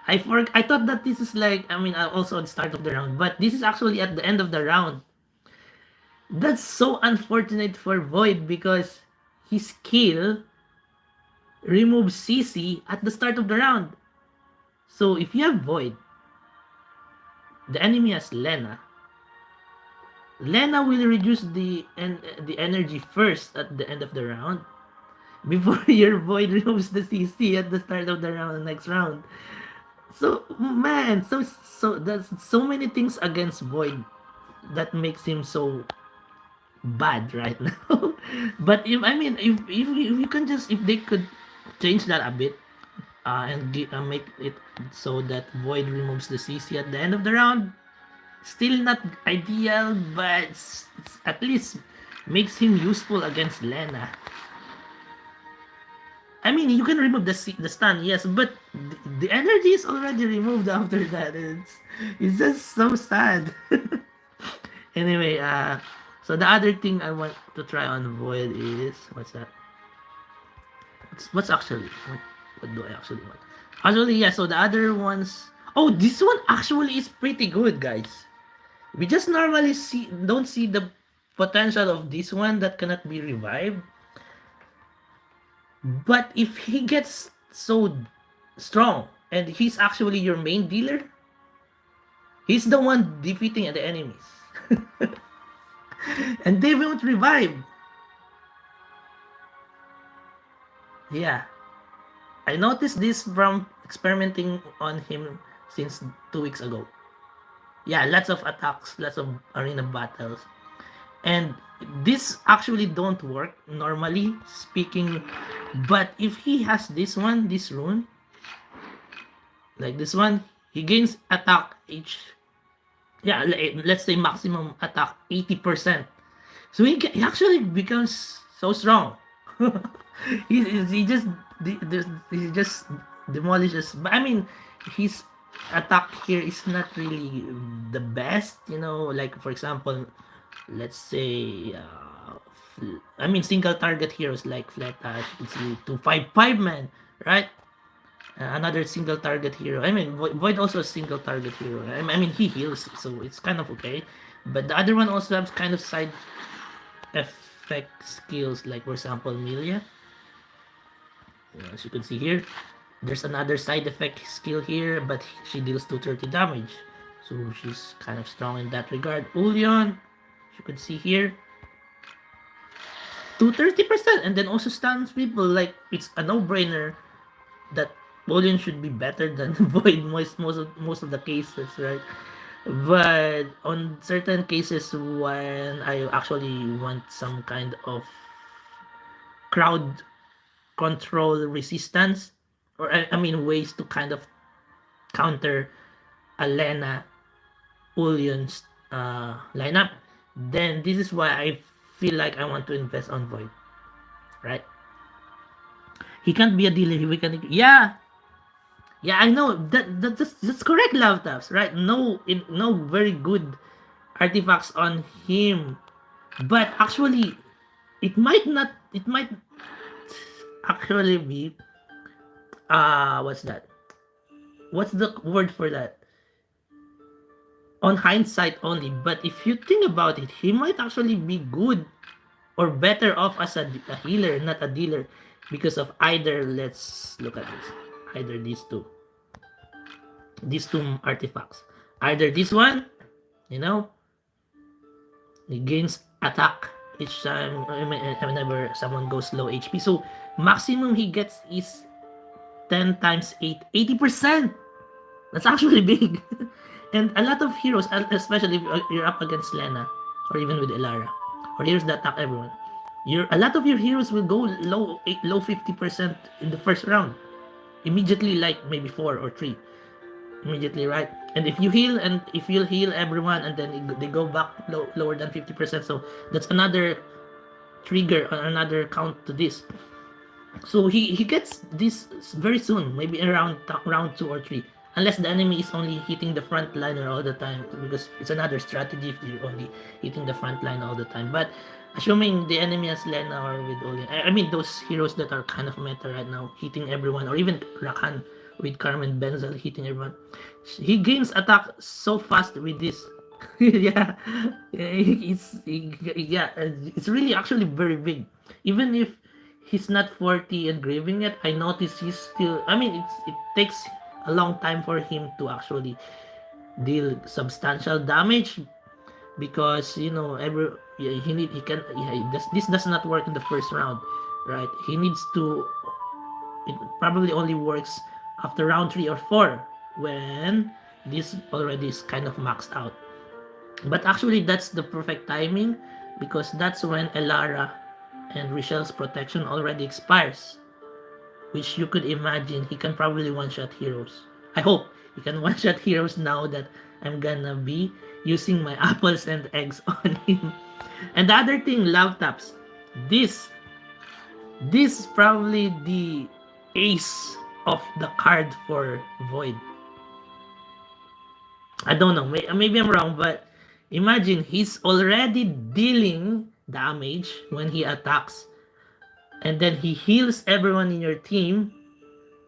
I thought that this is like, I mean, also at the start of the round, but this is actually at the end of the round. That's so unfortunate for Void because his skill removes CC at the start of the round. So if you have Void, the enemy has Lena. Lena will reduce the energy first at the end of the round before your Void removes the CC at the start of the round, next round. So man, so there's so many things against Void that makes him so bad right now. But if you can just if they could change that a bit, and make it so that Void removes the CC at the end of the round, still not ideal, but at least makes him useful against Lena. I mean, you can remove the stun, yes, but the energy is already removed after that. It's just so sad. Anyway, so the other thing I want to try on Void is what's that? What's actually what do I actually want? Actually, yeah. So the other ones. Oh, this one actually is pretty good, guys. We just normally don't see the potential of this one that cannot be revived. But if he gets so strong and he's actually your main dealer, he's the one defeating the enemies. And they won't revive. Yeah. I noticed this from experimenting on him since 2 weeks ago. Yeah, lots of attacks, lots of arena battles. And this actually don't work normally speaking, but if he has this rune, like this one, he gains attack let's say maximum attack 80%. So he actually becomes so strong. he just demolishes. But I mean, his attack here is not really the best. Like for example, let's say, single target heroes like Fleta, you can see 255 man, right? Another single target hero. I mean, Void also a single target hero. I mean, he heals, so it's kind of okay. But the other one also has kind of side effect skills, like for example, Milia. As you can see here, there's another side effect skill here, but she deals 230 damage. So she's kind of strong in that regard. Ulyon, you can see here, to 30%, and then also stuns people. Like, it's a no-brainer that Ulyon should be better than Void most of the cases, right? But on certain cases, when I actually want some kind of crowd control resistance, or I mean ways to kind of counter Alena Ulyon's lineup, then this is why I feel like I want to invest on Void, right? He can't be a dealer. He can, yeah, I know that's correct, Love Taps, right? No very good artifacts on him, but actually, it might actually be what's that? What's the word for that? On hindsight only, but if you think about it, he might actually be good or better off as a healer, not a dealer, because of either, let's look at this, either these two artifacts, either this one, you know, it gains attack each time whenever someone goes low HP, so maximum he gets is 10 times 8, 80%. That's actually big. And a lot of heroes, especially if you're up against Lena, or even with Elara, or heroes that attack everyone, a lot of your heroes will go low 50% in the first round. Immediately, like maybe 4 or 3. Immediately, right? And if you heal, and if you'll heal everyone, and then they go back lower than 50%, so that's another trigger, another count to this. So he gets this very soon, maybe around round 2 or 3. Unless the enemy is only hitting the front liner all the time, because it's another strategy if you're only hitting the front line all the time. But assuming the enemy has Lena or with Olin, I mean those heroes that are kind of meta right now, hitting everyone, or even Rakan with Carmen Benzel hitting everyone, he gains attack so fast with this. Yeah, it's really actually very big. Even if he's not 40 engraving yet, I notice he's still, I mean, it takes a long time for him to actually deal substantial damage, because you know this does not work in the first round, right? He needs to, it probably only works after round 3 or 4, when this already is kind of maxed out. But actually that's the perfect timing, because that's when Elara and Richelle's protection already expires, which you could imagine he can probably one-shot heroes. I hope he can one-shot heroes now that I'm gonna be using my apples and eggs on him. And the other thing, Love Taps, this is probably the ace of the card for Void. I don't know, maybe I'm wrong, but imagine he's already dealing damage when he attacks, and then he heals everyone in your team,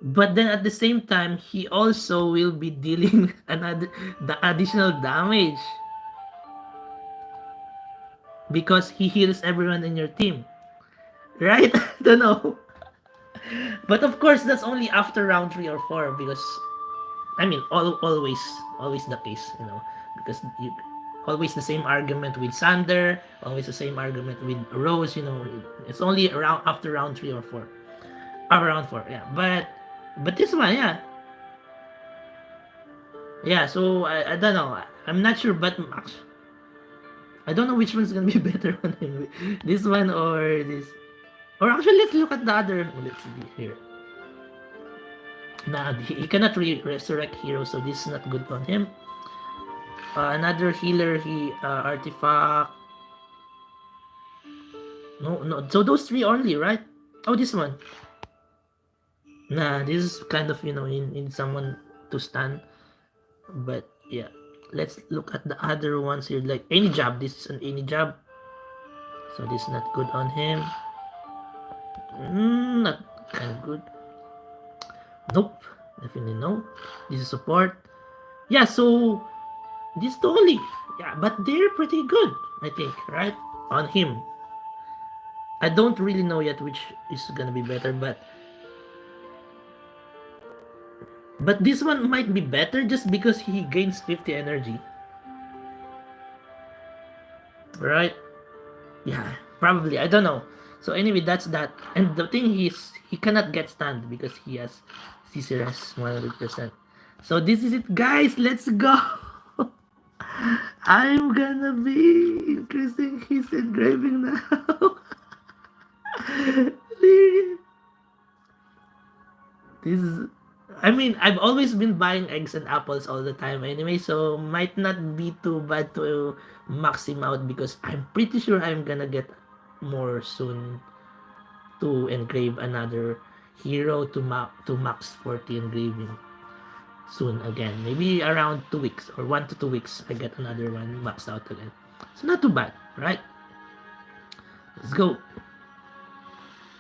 but then at the same time he also will be dealing the additional damage because he heals everyone in your team, right? I don't know, but of course that's only after round 3 or 4, because I mean always the case, you know, because you always the same argument with Sander, always the same argument with Roze, you know, it's only around after round 3 or 4, around 4, yeah. But this one, yeah, so I don't know, I'm not sure, but I don't know which one's gonna be better on him, this one or this, or actually let's look at the other, let's see here. Nah, he cannot resurrect heroes, so this is not good on him. Another healer, he artifact. No. So those 3 only, right? Oh, this one. Nah, this is kind of, you know, in someone to stun. But yeah, let's look at the other ones here. Like any job, this is an any job. So this is not good on him. Not kind of good. Nope, definitely no. This is support. Yeah, so this totally, yeah, but they're pretty good, I think, right? On him. I don't really know yet which is gonna be better, but But this one might be better just because he gains 50 energy. Right? Yeah, probably. I don't know. So anyway, that's that. And the thing is, he cannot get stunned because he has CCRS 100%. So this is it, guys. Let's go. I'm gonna be increasing his engraving now. This is, I mean, I've always been buying eggs and apples all the time anyway, so might not be too bad to max him out because I'm pretty sure I'm gonna get more soon to engrave another hero to max 40 engraving soon again. Maybe around 2 weeks or 1 to 2 weeks I get another one maxed out again. So not too bad, right? Let's go.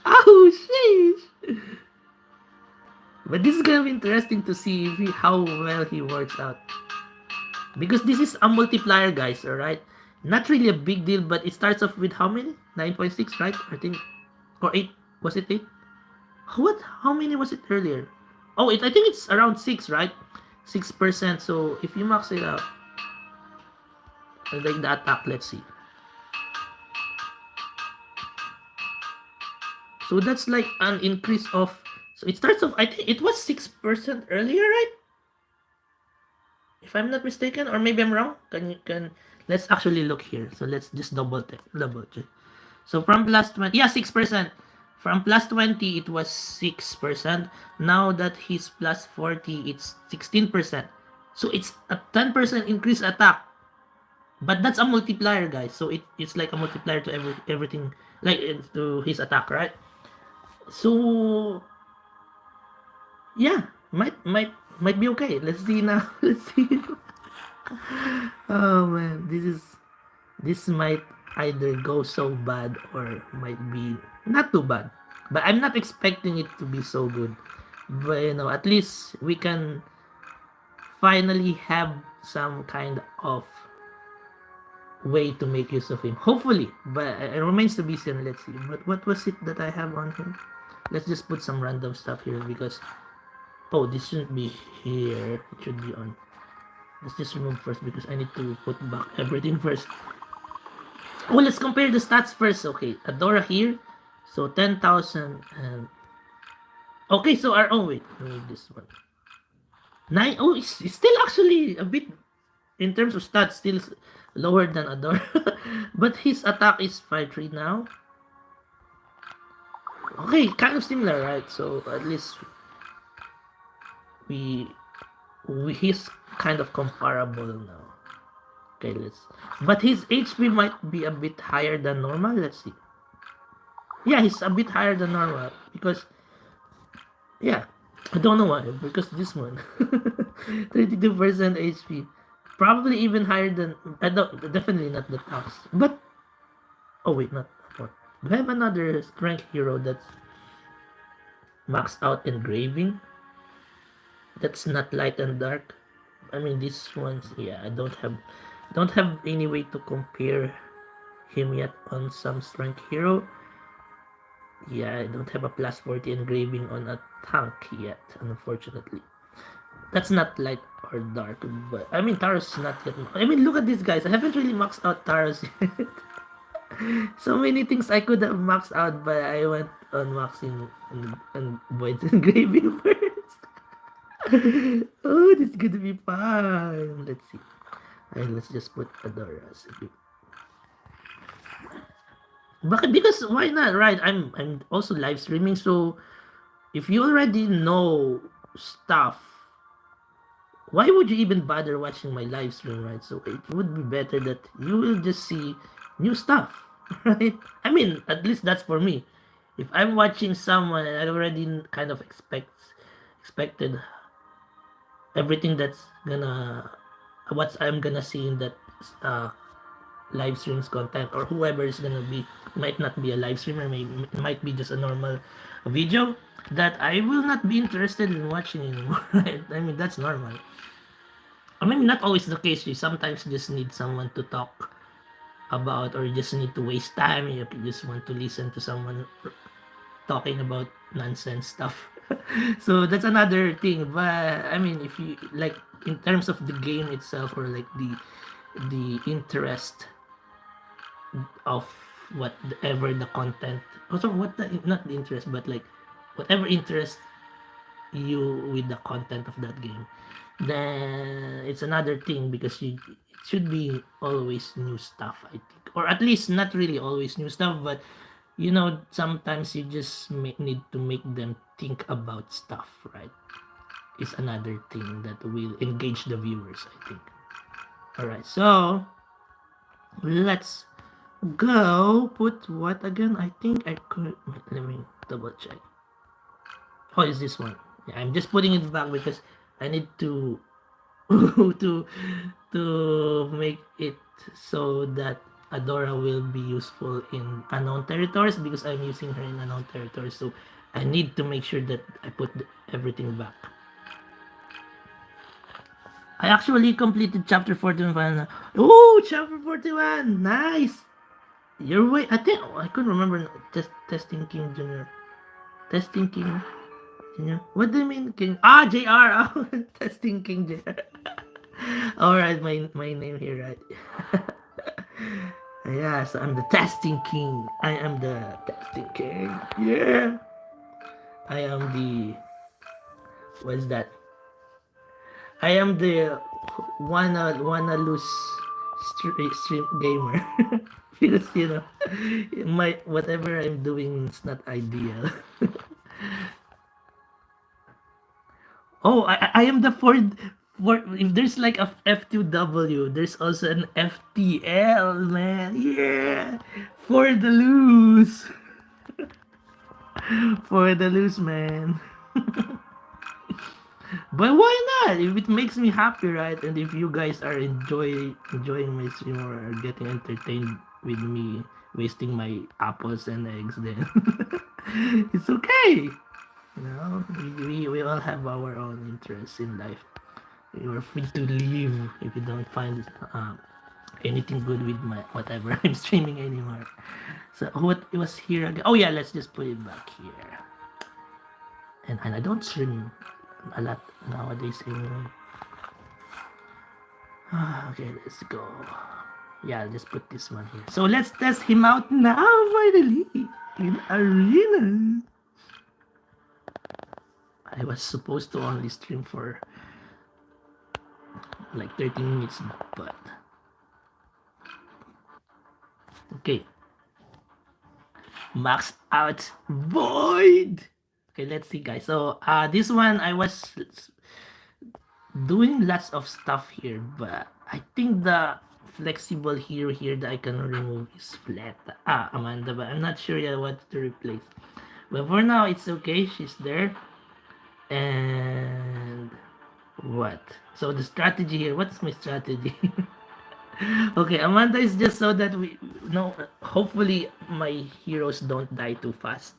Oh sheesh! But this is gonna be interesting to see if how well he works out. Because this is a multiplier, guys, alright? Not really a big deal, but it starts off with how many? 9.6, right? I think. Or 8. Was it 8? What? How many was it earlier? Oh, I think it's around 6, right? 6%. So if you max it out, like the attack, let's see. So that's like an increase of. So it starts off. I think it was 6% earlier, right? If I'm not mistaken, or maybe I'm wrong. Can let's actually look here. So let's just double check. So from plus 20, yeah, 6%. From plus 20, it was 6%. Now that he's plus 40, it's 16%. So it's a 10% increase attack. But that's a multiplier, guys. So it's like a multiplier to everything, like to his attack, right? So yeah, might be okay. Let's see now. Let's see. Oh man, this might either go so bad or might be not too bad. But I'm not expecting it to be so good. But at least we can finally have some kind of way to make use of him. Hopefully. But it remains to be seen. Let's see. But what was it that I have on him? Let's just put some random stuff here because this shouldn't be here. It should be on. Let's just remove first because I need to put back everything first. Oh, let's compare the stats first. Okay, Adora here. So 10,000 and okay, so our wait, this one. 9. Oh, it's still actually a bit in terms of stats still lower than Adora. But his attack is 5-3 now. Okay, kind of similar, right? So at least he's kind of comparable now. Okay, but his HP might be a bit higher than normal. Let's see. Yeah, he's a bit higher than normal because yeah, I don't know why. Because this one, 32% HP, probably even higher than definitely not the tax. But oh wait, not that one. Do I have another strength hero that's maxed out engraving? That's not light and dark. I mean, these ones, yeah, I don't have any way to compare him yet on some strength hero. Yeah, I don't have a plus 40 engraving on a tank yet, unfortunately. That's not light or dark, but I mean, Taros is not yet. I mean, look at these guys. I haven't really maxed out Taros yet. So many things I could have maxed out, but I went on maxing and Void's engraving first. Oh, this is gonna be fun. Let's see. And let's just put Adora's. But because why not, right? I'm also live streaming, so if you already know stuff, why would you even bother watching my live stream, right? So it would be better that you will just see new stuff, right? I mean, at least that's for me. If I'm watching someone and I already kind of expected everything what I'm gonna see in that live streams content, or whoever is gonna be, might not be a live streamer, might be just a normal video that I will not be interested in watching anymore, right? I mean, that's normal. I mean, not always the case. You sometimes just need someone to talk about, or you just need to waste time. You just want to listen to someone talking about nonsense stuff. So that's another thing. But I mean, if you like, in terms of the game itself, or like the interest of whatever the content, also what the, not the interest, but like whatever interest you with the content of that game, then it's another thing, because you, it should be always new stuff, I think, or at least not really always new stuff, but sometimes you just need to make them think about stuff, right? Is another thing that will engage the viewers, I think. All right, so let's go put what again? I think I could. Let me double check. Oh, is this one? Yeah, I'm just putting it back because I need to to make it so that Adora will be useful in unknown territories, because I'm using her in unknown territories. So I need to make sure that I put everything back. I actually completed chapter 41. Oh, chapter 41! Nice! You're way. I think I couldn't remember. Testing King Junior. Testing King Junior. What do you mean King? Ah, JR. Oh, Testing King JR. All right, my name here, right? Yes, I'm the testing king. I am the testing king. Yeah. I am the. What is that? I am the wanna lose stream gamer. Because my whatever I'm doing is not ideal. Oh, I am the for if there's like a F2W, there's also an FTL, man. Yeah. For the lose. For the lose, man. But why not? If it makes me happy, right? And if you guys are enjoying my stream, or are getting entertained with me wasting my apples and eggs, then it's okay. We all have our own interests in life. You are free to leave if you don't find anything good with my whatever I'm streaming anymore. So what was here again? Oh yeah, let's just put it back here. And I don't stream a lot nowadays anyway. Okay, let's go. Yeah, I'll just put this one here. So let's test him out now, finally, in Arena. I was supposed to only stream for like 30 minutes, but okay. Max out void. Okay, let's see, guys. So this one I was doing lots of stuff here, but I think the flexible hero here that I can remove is flat. Amanda, but I'm not sure yet what to replace. But for now, it's okay. She's there. And what? So the strategy here. What's my strategy? Okay, Amanda is just so that we know. Hopefully, my heroes don't die too fast,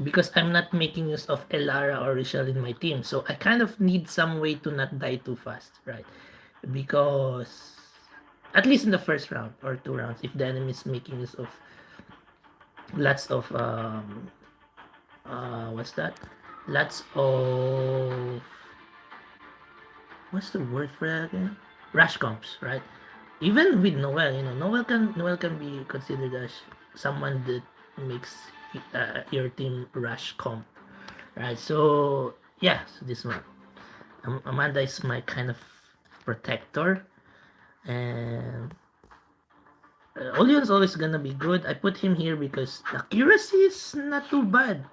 because I'm not making use of Elara or Rachel in my team. So I kind of need some way to not die too fast, right? Because at least in the first round or 2 rounds, if the enemy is making use of lots of what's that? Lots of, what's the word for that again? Rush comps, right? Even with Noel, Noel can be considered as someone that makes your team rush comp, right? So yeah, so this one, Amanda is my kind of protector, and Oleon's always gonna be good. I put him here because accuracy is not too bad.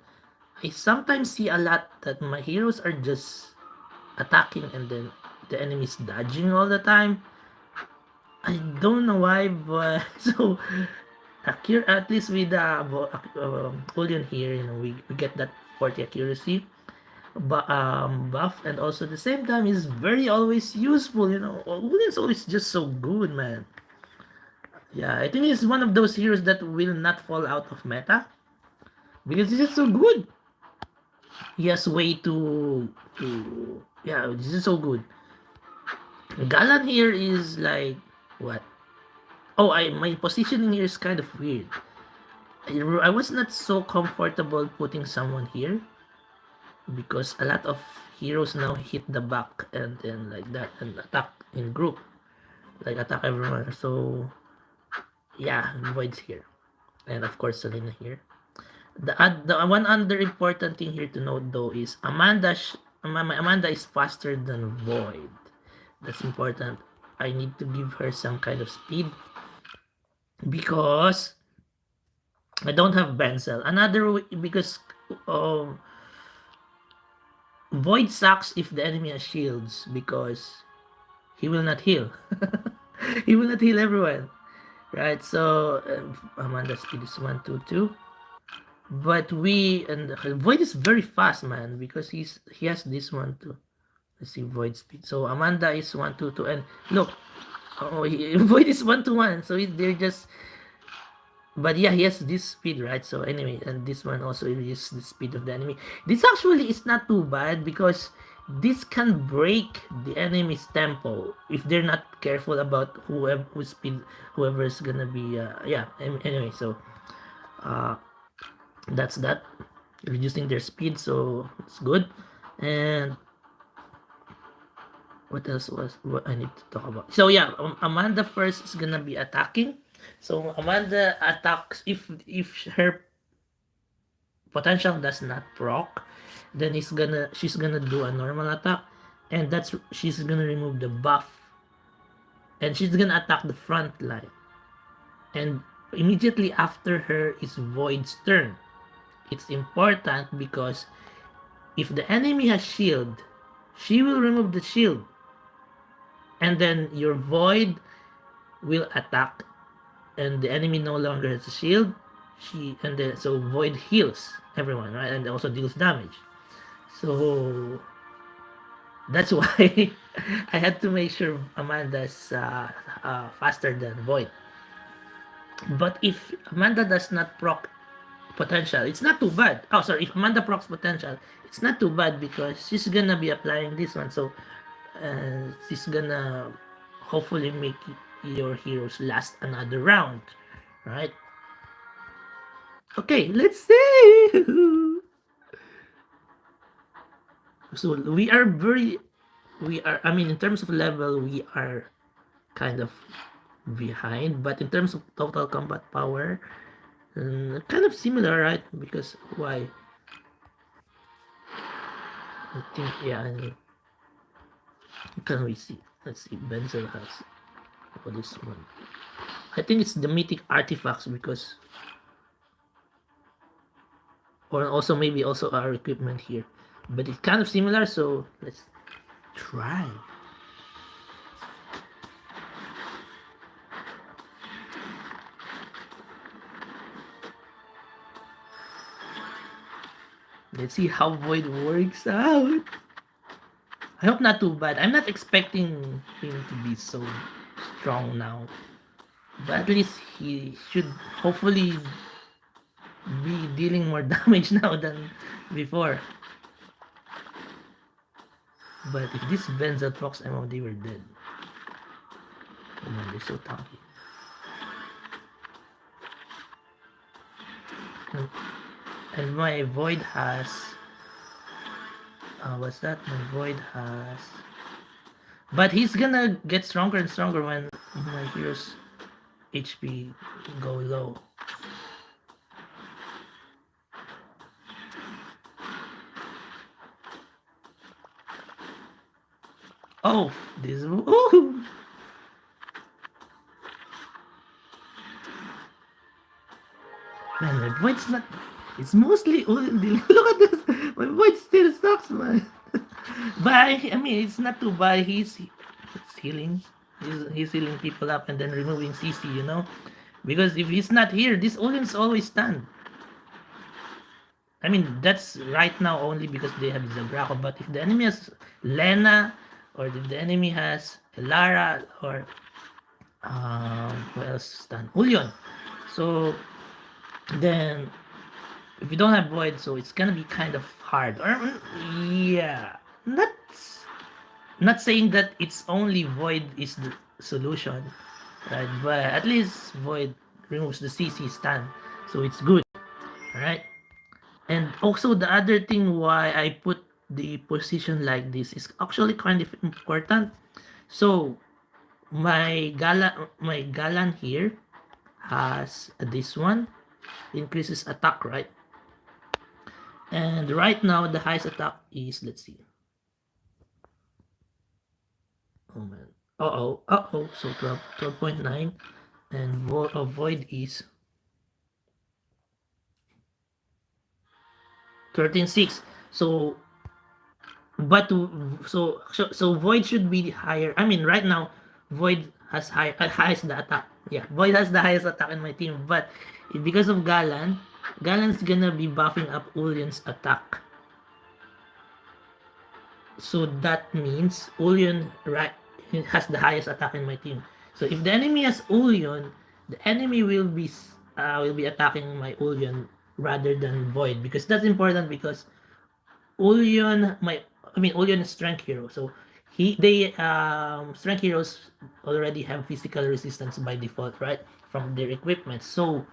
I sometimes see a lot that my heroes are just attacking and then the enemy's dodging all the time. I don't know why, but so at least with the Oleon here, we get that 40 accuracy buff, and also at the same time is very always useful. Oleon's always just so good, man. Yeah, I think he's one of those heroes that will not fall out of meta, because he's just so good. He has way to yeah, this is so good. Galan here is like what? Oh, my positioning here is kind of weird. I was not so comfortable putting someone here, because a lot of heroes now hit the back and then like that and attack in group, like attack everyone. So yeah, Void's here, and of course Selena here. The one other important thing here to note though is Amanda is faster than Void. That's important. I need to give her some kind of speed because I don't have Benzel. Because um, Void sucks if the enemy has shields because he will not heal. He will not heal everyone, right? So Amanda's speed is 122, but Void is very fast, man, because he has this one too. Let's see Void speed. So Amanda is 122, and look, Void is 121. So they're just, but yeah, he has this speed, right? So anyway, and this one also is the speed of the enemy. This actually is not too bad because this can break the enemy's tempo if they're not careful about whoever's gonna be. Yeah. Anyway, so uh, that's that, reducing their speed, so it's good. And what else was what I need to talk about? So yeah, Amanda first is gonna be attacking. So Amanda attacks if her potential does not proc, then she's gonna do a normal attack, and she's gonna remove the buff, and she's gonna attack the front line, and immediately after her is Void's turn. It's important because if the enemy has shield, she will remove the shield, and then your Void will attack, and the enemy no longer has a shield. So Void heals everyone, right, and also deals damage. So that's why I had to make sure Amanda's faster than Void. But if Amanda does not proc potential, it's not too bad. Oh, sorry. If Amanda procs potential, it's not too bad because she's gonna be applying this one. So she's gonna hopefully make your heroes last another round, right? Okay, let's see. So I mean, in terms of level, we are kind of behind, but in terms of total combat power, kind of similar, right? Because why? I think, yeah, can we see? Let's see, Benzel has for this one. I think it's the mythic artifacts because, or also maybe also our equipment here, but it's kind of similar. So let's try. Let's see how Void works out. I hope not too bad. I'm not expecting him to be so strong now, but at least he should hopefully be dealing more damage now than before. But if this Benzel procs MO, they were dead. Oh man, they're so tanky. And my Void has... what's that? My Void has... But he's gonna get stronger and stronger when my heroes HP go low. Oh, this... Ooh. Man, my Void's not... It's mostly... Look at this! My Void still sucks, man. But I mean, it's not too bad. He's healing. He's healing people up and then removing CC, you know? Because if he's not here, this Olin's always stand. I mean, that's right now only because they have Zabrako. But if the enemy has Lena, or if the enemy has Lara, or what else stand? Ulion. So then if you don't have Void, so it's gonna be kind of hard. Or yeah, not saying that it's only Void is the solution, right? But at least Void removes the CC stun, so it's good, right? And also the other thing why I put the position like this is actually kind of important. So my galan here has this one increases attack, right? And right now the highest attack is, let's see. Oh man. Uh-oh. So 12.9, and void is 13.6. So but so void should be higher. I mean, right now void has highest the attack. Yeah, void has the highest attack in my team, but because of Galan's gonna be buffing up Ullion's attack. So that means Ullion, right, has the highest attack in my team. So if the enemy has Ullion, the enemy will be attacking my Ullion rather than Void, because that's important, because Ullion, Ullion is strength hero, so strength heroes already have physical resistance by default, right, from their equipment. So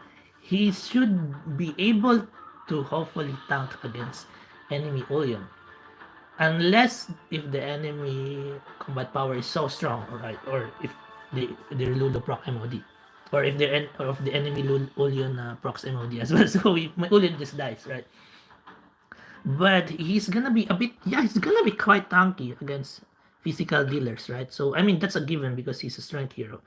he should be able to hopefully tank against enemy Ullion, unless if the enemy combat power is so strong, right, or if they Ludo proc MOD, or if the enemy Ullion procs MOD as well. So my Ullion just dies, right? But he's gonna be a bit, yeah, he's gonna be quite tanky against physical dealers, right? So I mean that's a given because he's a strength hero,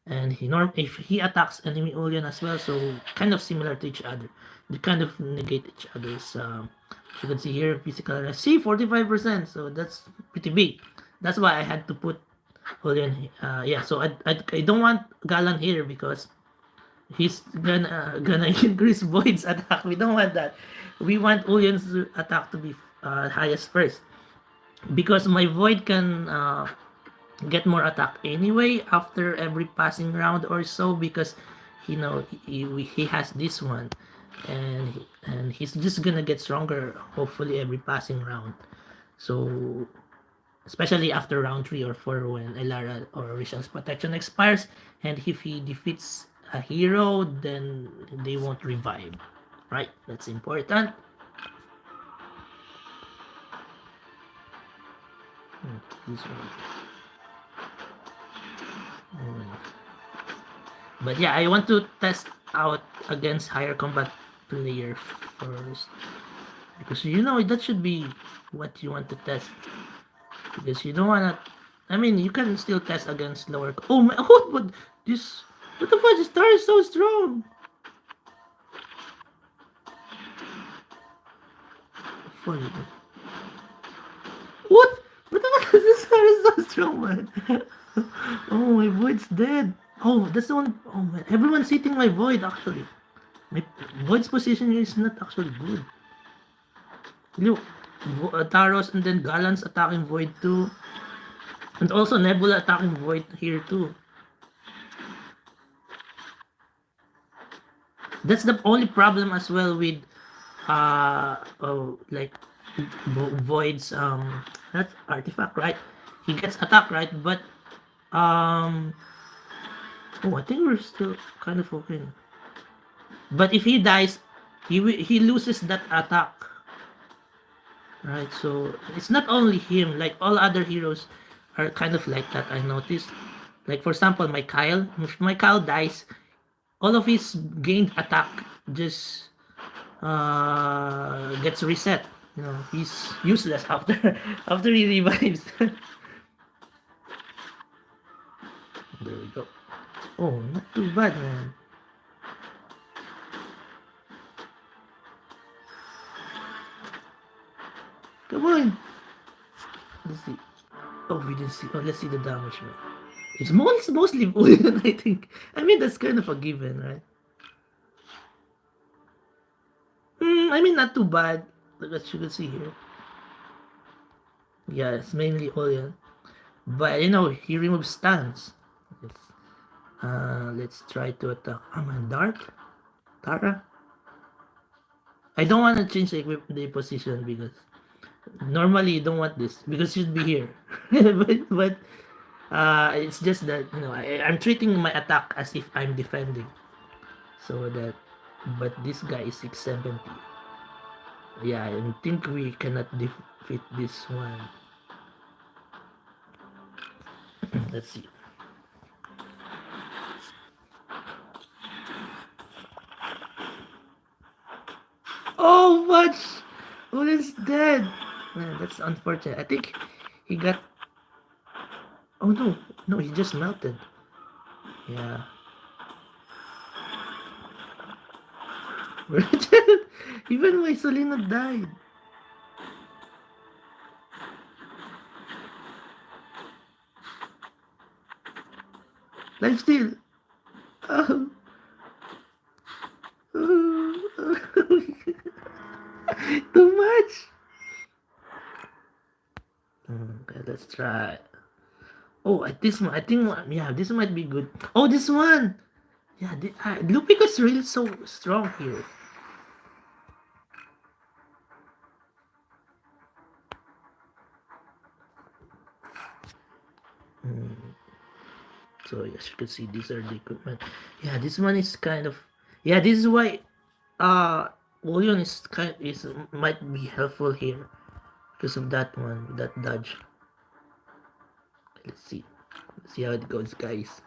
and if he attacks enemy Ullion as well, so kind of similar to each other, they kind of negate each other's. You can see here physical see 45%, so that's pretty big. That's why I had to put Ullion. Yeah, so I don't want Galan here because he's gonna increase Void's attack. We don't want that. We want Ullion's attack to be highest first, because my Void can get more attack anyway after every passing round or so, because he has this one, and he's just gonna get stronger hopefully every passing round. So especially after round 3 or 4, when Elara or Rishal's protection expires, and if he defeats a hero, then they won't revive, right? That's important. This one. But yeah, I want to test out against higher combat player first, because that should be what you want to test, because you don't wanna. I mean, you can still test against lower. Oh my! But this. What the fuck? This star is so strong. Funny. What? What the fuck? This star is so strong, man. Oh, my void's dead. Oh, that's the one. Oh man, everyone's hitting my void actually. My void's position is not actually good. Look, Taros and then Galan's attacking void too. And also Nebula attacking void here too. That's the only problem as well with like void's that's artifact, right? He gets attacked, right? But I think we're still kind of okay. But if he dies, he loses that attack, right? So it's not only him, like all other heroes are kind of like that, I noticed. Like for example, my Kyle, if my Kyle dies, all of his gained attack just gets reset. He's useless after after he revives. There we go. Oh, not too bad, man. Come on. Let's see. Oh, we didn't see. Oh, let's see the damage, man. It's mostly Bullion, I think. I mean, that's kind of a given, right? I mean, not too bad. As you can see here. Yeah, it's mainly Bullion. But, he removes stans. Let's try to attack. Man, Dark? Tara? I don't want to change the position, because normally you don't want this, because it should be here. but it's just that I'm treating my attack as if I'm defending, so that. But this guy is 670. Yeah, I think we cannot defeat this one. Let's see. Oh, much! Olin's dead. Man, that's unfortunate. I think he got. Oh no, no, he just melted. Yeah. Even my Solina died. Life steal. Oh. Too much. Okay, let's try. Oh, this one. I think yeah, this might be good. Oh, this one. Yeah, Lupica's really so strong here. So as you can see, these are the equipment. Yeah, this one is kind of. Yeah, this is why William is might be helpful here because of that one, that dodge. Let's see. Let's see how it goes, guys.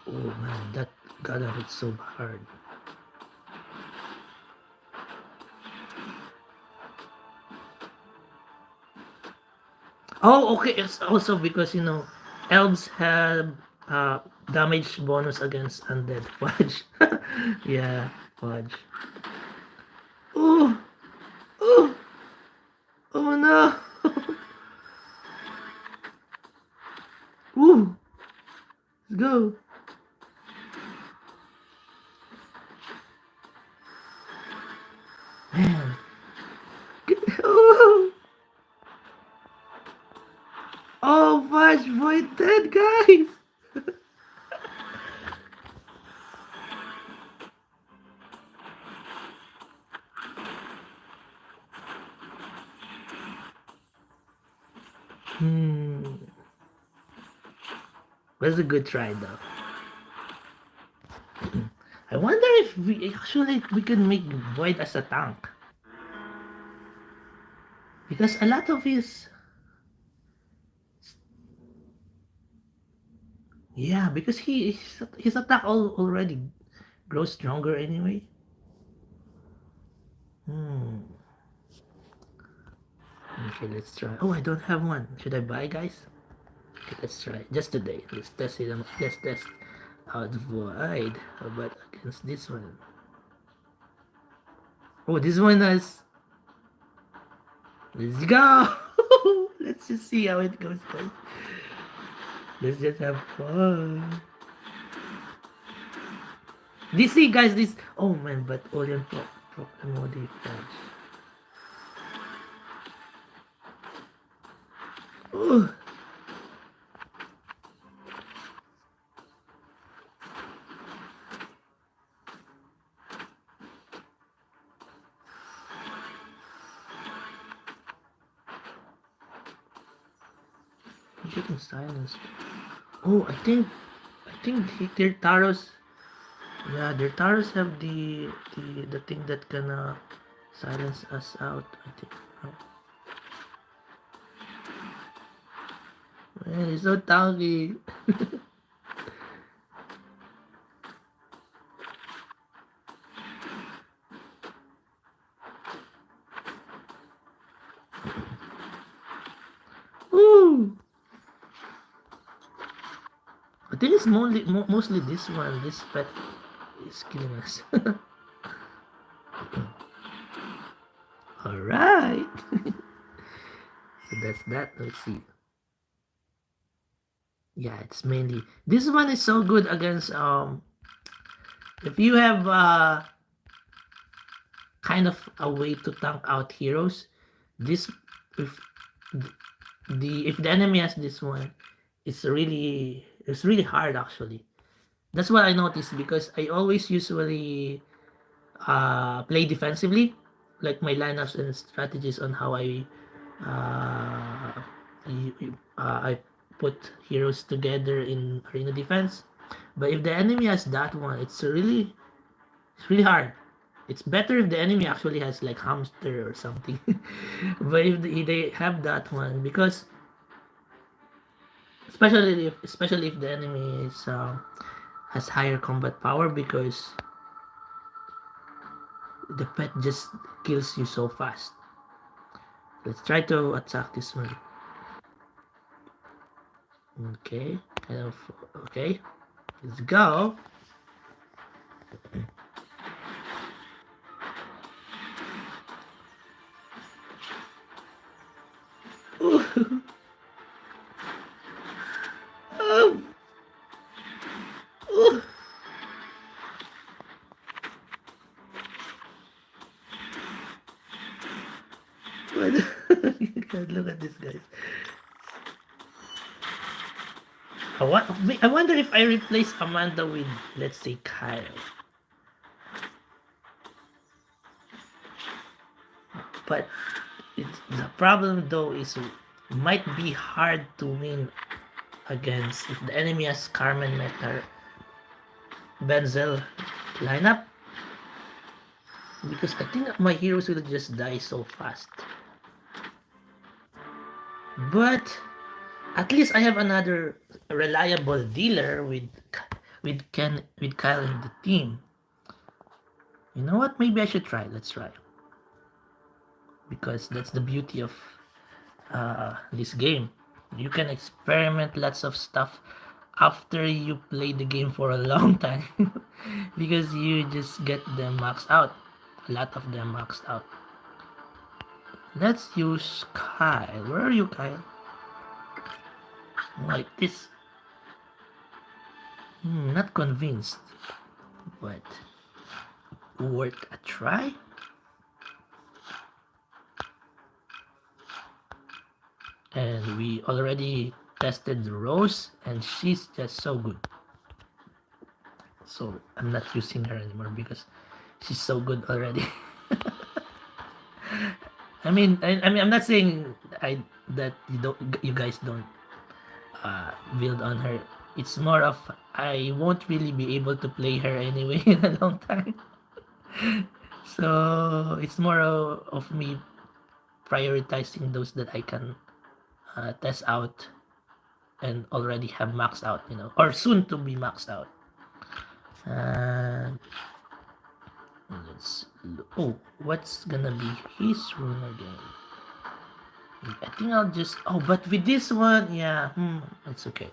Oh man, that got hit so hard. Oh, okay. It's also because elves have damage bonus against undead. Fudge. Yeah, fudge. Oh, oh, oh no. Ooh, let's go. Man. Oh, oh, fudge, boy, dead guys. Hmm. Was a good try though. I wonder if we can make Void as a tank. Because a lot of his yeah, because his attack already grows stronger anyway. Hmm. Okay, let's try. Oh, I don't have one. Should I buy, guys? Okay, let's try. Just today. Let's test it. Let's test out Void. How about against this one? Oh, this one has. Let's go. Let's just see how it goes, guys. Let's just have fun. DC, guys. This. Oh man, but Olian Proclamode Fudge. Oh. I'm getting silenced. Oh, I think their taros. Yeah, their taros have the thing that can silence us out. I think. Oh, man, it's so tanky. Ooh. I think it's mostly this one. This pet is killing us. All right. So that's that. Let's see. Yeah, it's mainly this one is so good against if you have kind of a way to tank out heroes. This if the enemy has this one, it's really hard actually. That's what I noticed because I always usually play defensively, like my lineups and strategies on how I put heroes together in arena defense. But if the enemy has that one, it's really hard. It's better if the enemy actually has like hamster or something. But if they have that one, because especially if the enemy has higher combat power, because the pet just kills you so fast. Let's try to attack this one. Okay, kind of. Okay, let's go. Oh, oh. God, look at this, guys. I wonder if I replace Amanda with, let's say, Kyle. But the problem though is it might be hard to win against if the enemy has Carmen Metar Benzel lineup, because I think my heroes will just die so fast. But at least I have another reliable dealer with Kyle in the team. You know what? Maybe I should try. Let's try, because that's the beauty of this game. You can experiment lots of stuff after you play the game for a long time, because you just get them maxed out. A lot of them maxed out. Let's use Kyle. Where are you, Kyle? Like this. Not convinced, but worth a try. And we already tested Roze, and she's just so good. So I'm not using her anymore because she's so good already. I mean, I'm not saying that you guys don't build on her. It's more of I won't really be able to play her anyway in a long time. So it's more of me prioritizing those that I can test out and already have maxed out, or soon to be maxed out. And let's look. Oh, what's gonna be his rune again? I think I'll just. Oh, but with this one, yeah, it's okay.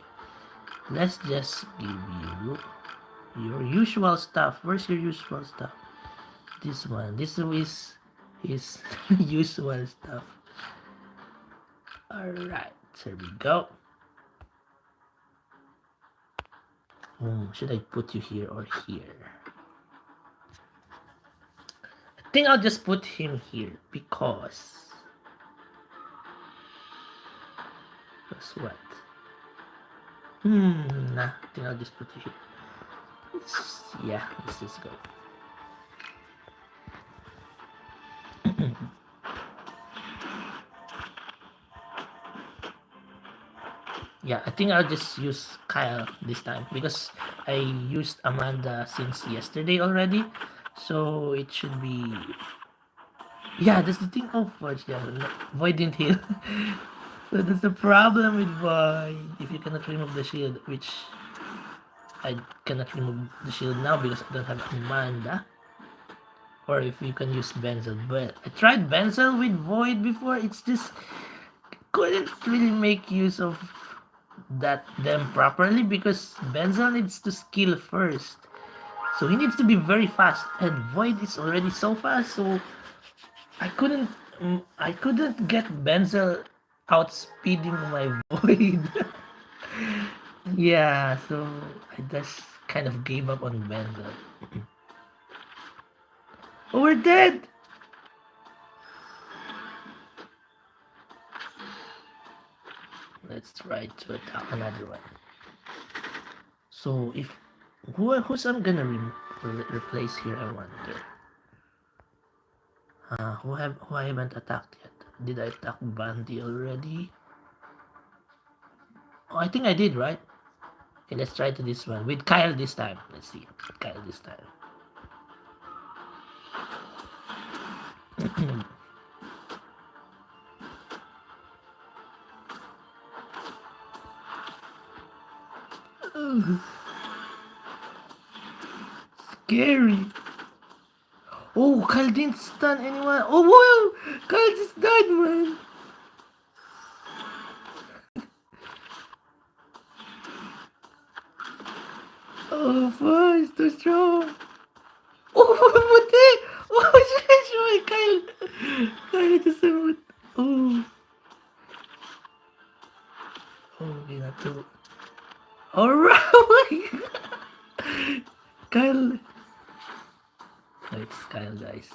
Let's just give you your usual stuff. Where's your usual stuff? This one. This is his usual stuff. Alright, here we go. Should I put you here or here? I think I'll just put him here because what? Nah, I think I'll just put you here. Yeah, let's just go. Yeah, I think I'll just use Kyle this time because I used Amanda since yesterday already, so it should be. Yeah, that's the thing. Oh, fudge! Yeah, Void didn't heal. So that's the problem with Void. If you cannot remove the shield, which I cannot remove the shield now because I don't have Amanda. Or if you can use Benzel, but I tried Benzel with Void before. It's just couldn't really make use of them properly because Benzel needs to skill first. So he needs to be very fast, and Void is already so fast. So I couldn't I couldn't get Benzel outspeeding my Void. Yeah, so I just kind of gave up on Benzel. Oh, we're dead. Let's try to attack another one. So if who's I'm gonna replace here? I wonder. Who I haven't attacked yet? Did I attack Bandy already? Oh, I think I did, right? Okay, let's try to this one with Kyle this time. Let's see, Kyle this time. Scary. Oh, Kyle didn't stun anyone. Oh, wow! Kyle just died, man. Oh, fuck, it's too strong. Oh, puti! Oh, shit, Kyle. Kyle just emote. Oh. Oh, okay, not too. Alright! Kyle. Oh, it's Kyle, guys.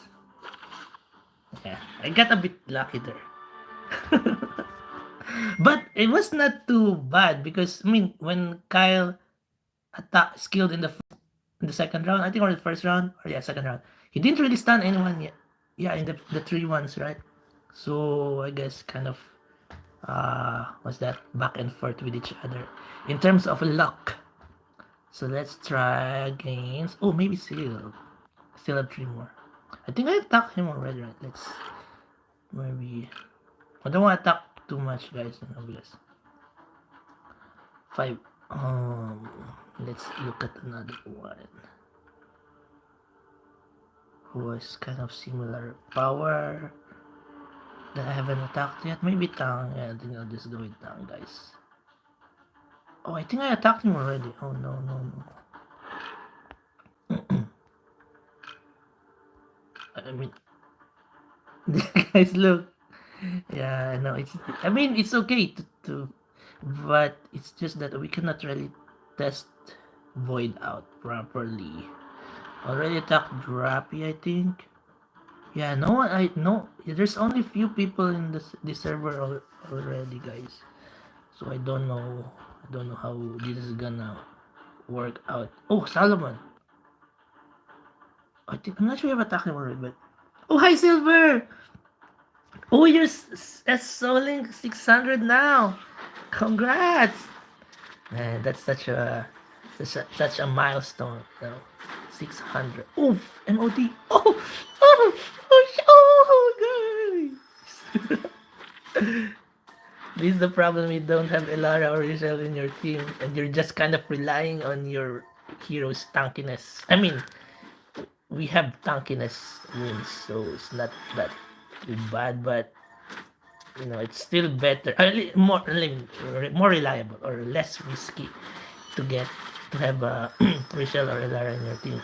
Yeah, I got a bit lucky there. But it was not too bad because, I mean, when Kyle skilled in the second round, I think, or the first round, or yeah, second round, he didn't really stun anyone yet. Yeah, in the three ones, right? So I guess kind of was that back and forth with each other in terms of luck. So let's try against. Oh, maybe still have three more. I think I attacked him already, right? Let's maybe. I don't want to attack too much, guys. Because five. Let's look at another one who has kind of similar power that I haven't attacked yet. Maybe Tang. Yeah, I think I'll just go with Tang, guys. Oh, I think I attacked him already. Oh, no, no, no. I mean, guys, look. Yeah, no, it's. I mean, it's okay but it's just that we cannot really test Void out properly. Already attacked Drappy, I think. Yeah, no one. I no. There's only few people in this server already, guys. So I don't know. I don't know how this is gonna work out. Oh, Solomon. I think I'm not sure if I've attacked him already, but oh, hi Silver. Oh, you're soling 600 now. Congrats. Man, that's such a milestone. You know, 600. Oof, MOD. Oh, oh, oh, guys. This is the problem. You don't have Elara or Rachel in your team, and you're just kind of relying on your hero's tankiness. I mean, we have tankiness wins, so it's not that too bad, but it's still better, more reliable or less risky to get to have Rachel or Elara in your team.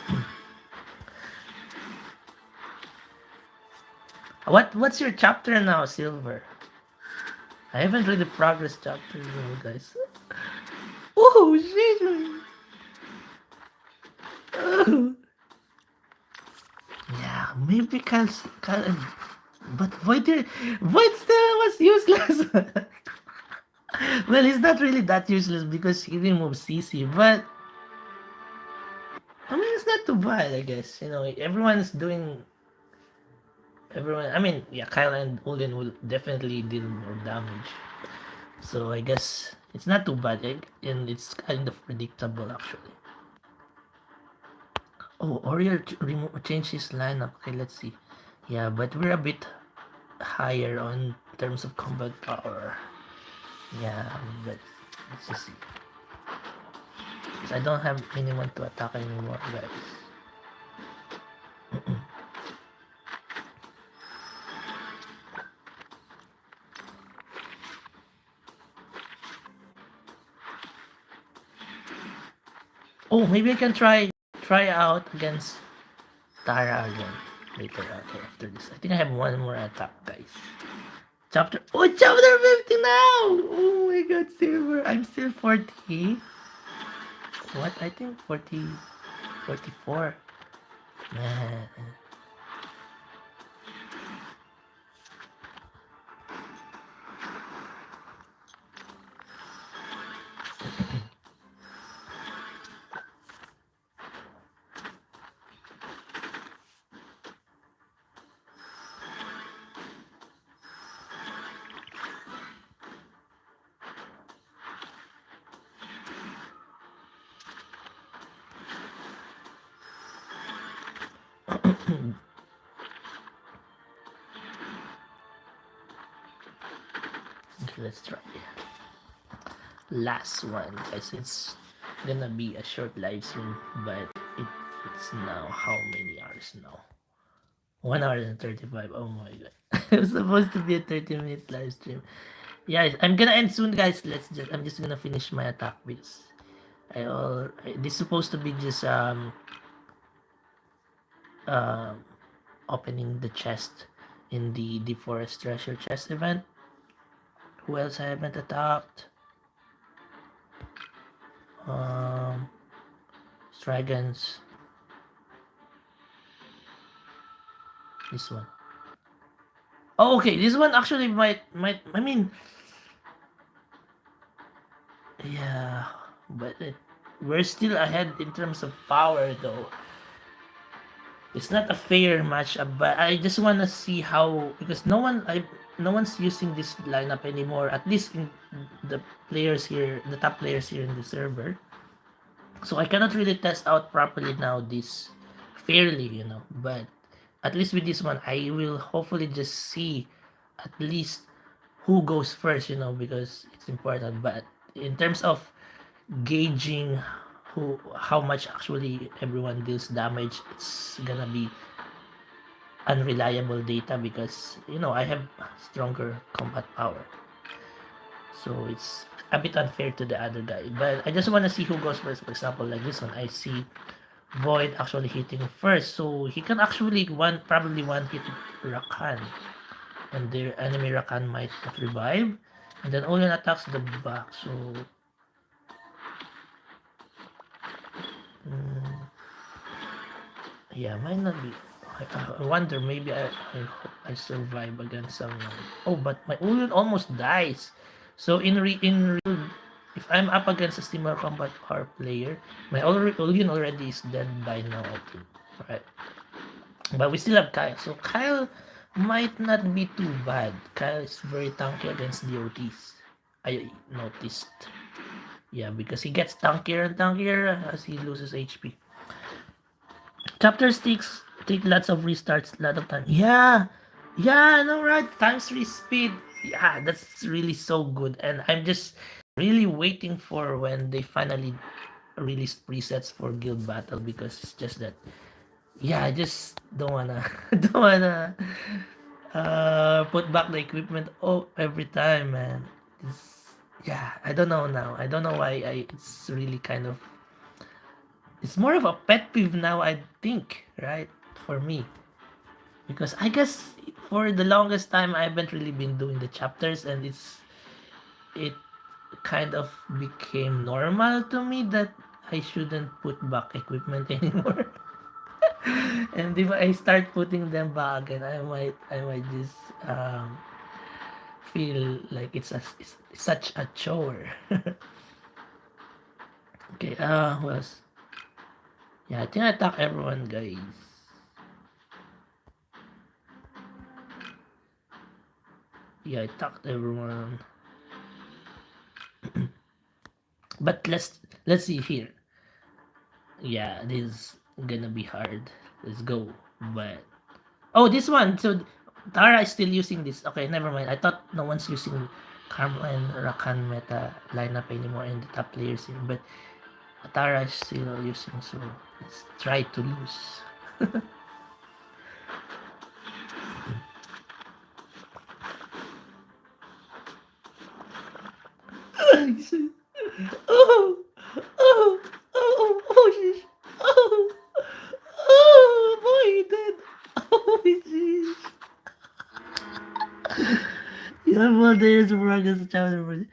What's your chapter now, Silver? I haven't read the progress chapter, guys. Oh shit! Oh. Yeah, maybe but Void still was useless. Well, he's not really that useless because he removes CC, but I mean, it's not too bad, I guess. Everyone's doing. Everyone, I mean, yeah, Kyle and Ulin will definitely deal more damage. So I guess it's not too bad, and it's kind of predictable, actually. Oh, Oriel changed his lineup. Okay, let's see. Yeah, but we're a bit higher on terms of combat power. Yeah, but let's just see. Because I don't have anyone to attack anymore, guys. Oh, maybe I can try out against Tara again later. Okay, after this. I think I have one more attack, guys. Chapter 50 now! Oh my god, Silver. I'm still 40. What? I think 40, 44. Man. Okay, let's try. Last one, guys. It's gonna be a short live stream, but it's now how many hours now? 1 hour and 35. Oh my god. It was supposed to be a 30-minute live stream. Yeah, I'm gonna end soon, guys. I'm just gonna finish my attack because this is supposed to be just um opening the chest in the Forest Treasure chest event. Who else I haven't attacked? Um Dragons. This one. Oh, okay. This one actually might. I mean, yeah, but we're still ahead in terms of power, though. It's not a fair matchup, but I just wanna see how, because no one's using this lineup anymore. At least in the players here, the top players here in the server. So I cannot really test out properly now this fairly, But at least with this one, I will hopefully just see at least who goes first, because it's important. But in terms of gauging how much actually everyone deals damage, it's gonna be unreliable data because I have stronger combat power. So it's a bit unfair to the other guy. But I just wanna see who goes first. For example, like this one, I see Void actually hitting first. So he can actually probably one hit Rakan. And their enemy Rakan might not revive. And then Olin attacks the back. So yeah, might not be. I wonder, maybe I survive against someone. Oh, but my Ulun almost dies. So in real, if I'm up against a similar combat power player, my Ulun already is dead by now, I think. Right. But we still have Kyle. So Kyle might not be too bad. Kyle is very tanky against the OTs. I noticed. Yeah, because he gets tankier and tankier as he loses HP. Chapters take lots of restarts, a lot of time. Yeah, no, right. Times 3 speed. Yeah, that's really so good. And I'm just really waiting for when they finally release presets for guild battle, because it's just that. Yeah, I just don't wanna don't wanna put back the equipment every time, man. Yeah, I don't know now. I don't know why it's really kind of, it's more of a pet peeve now, I think, right? For me. Because I guess for the longest time I haven't really been doing the chapters, and it kind of became normal to me that I shouldn't put back equipment anymore. And if I start putting them back again, I might just feel like it's such a chore. Okay, who else? Yeah, I think I attack everyone, guys. Yeah, I attacked everyone. But let's see here. Yeah, this is gonna be hard. Let's go. But this one. So Tara is still using this. Okay, never mind. I thought no one's using Karma and Rakan meta lineup anymore in the top players here. But Tara is still using. So let's try to lose. Oh, oh, oh, sheesh. Oh, boy, he did. Oh, jeez. You have more days of against the challenge.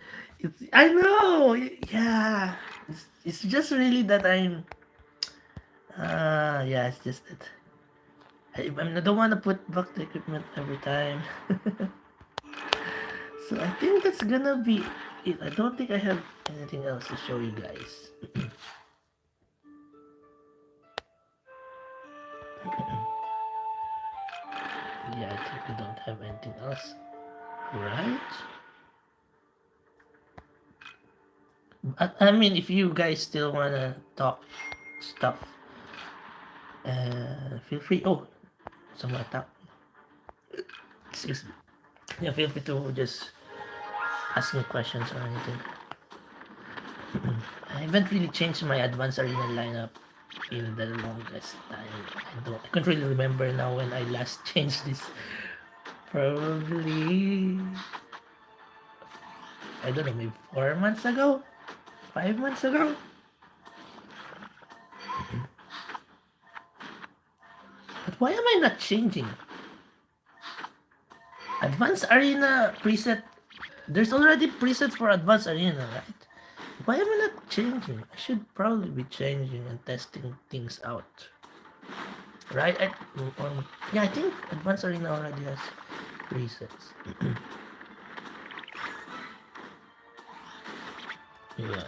I know. Yeah. It's just really that yeah, it's just that I don't want to put back the equipment every time. So I think that's gonna be it. I don't think I have anything else to show you guys. Yeah, I think we don't have anything else. Right? I mean, if you guys still wanna talk stuff, feel free. Oh, some attack. Excuse me. Yeah, feel free to just ask me questions or anything. I haven't really changed my advanced arena lineup in the longest time. I can't really remember now when I last changed this. Probably, I don't know, maybe 4 months ago, 5 months ago. But why am I not changing? Advanced arena preset. There's already preset for advanced arena, right? Why am I not changing? I should probably be changing and testing things out. Right? Yeah, I think advanced arena already has presets. Yeah.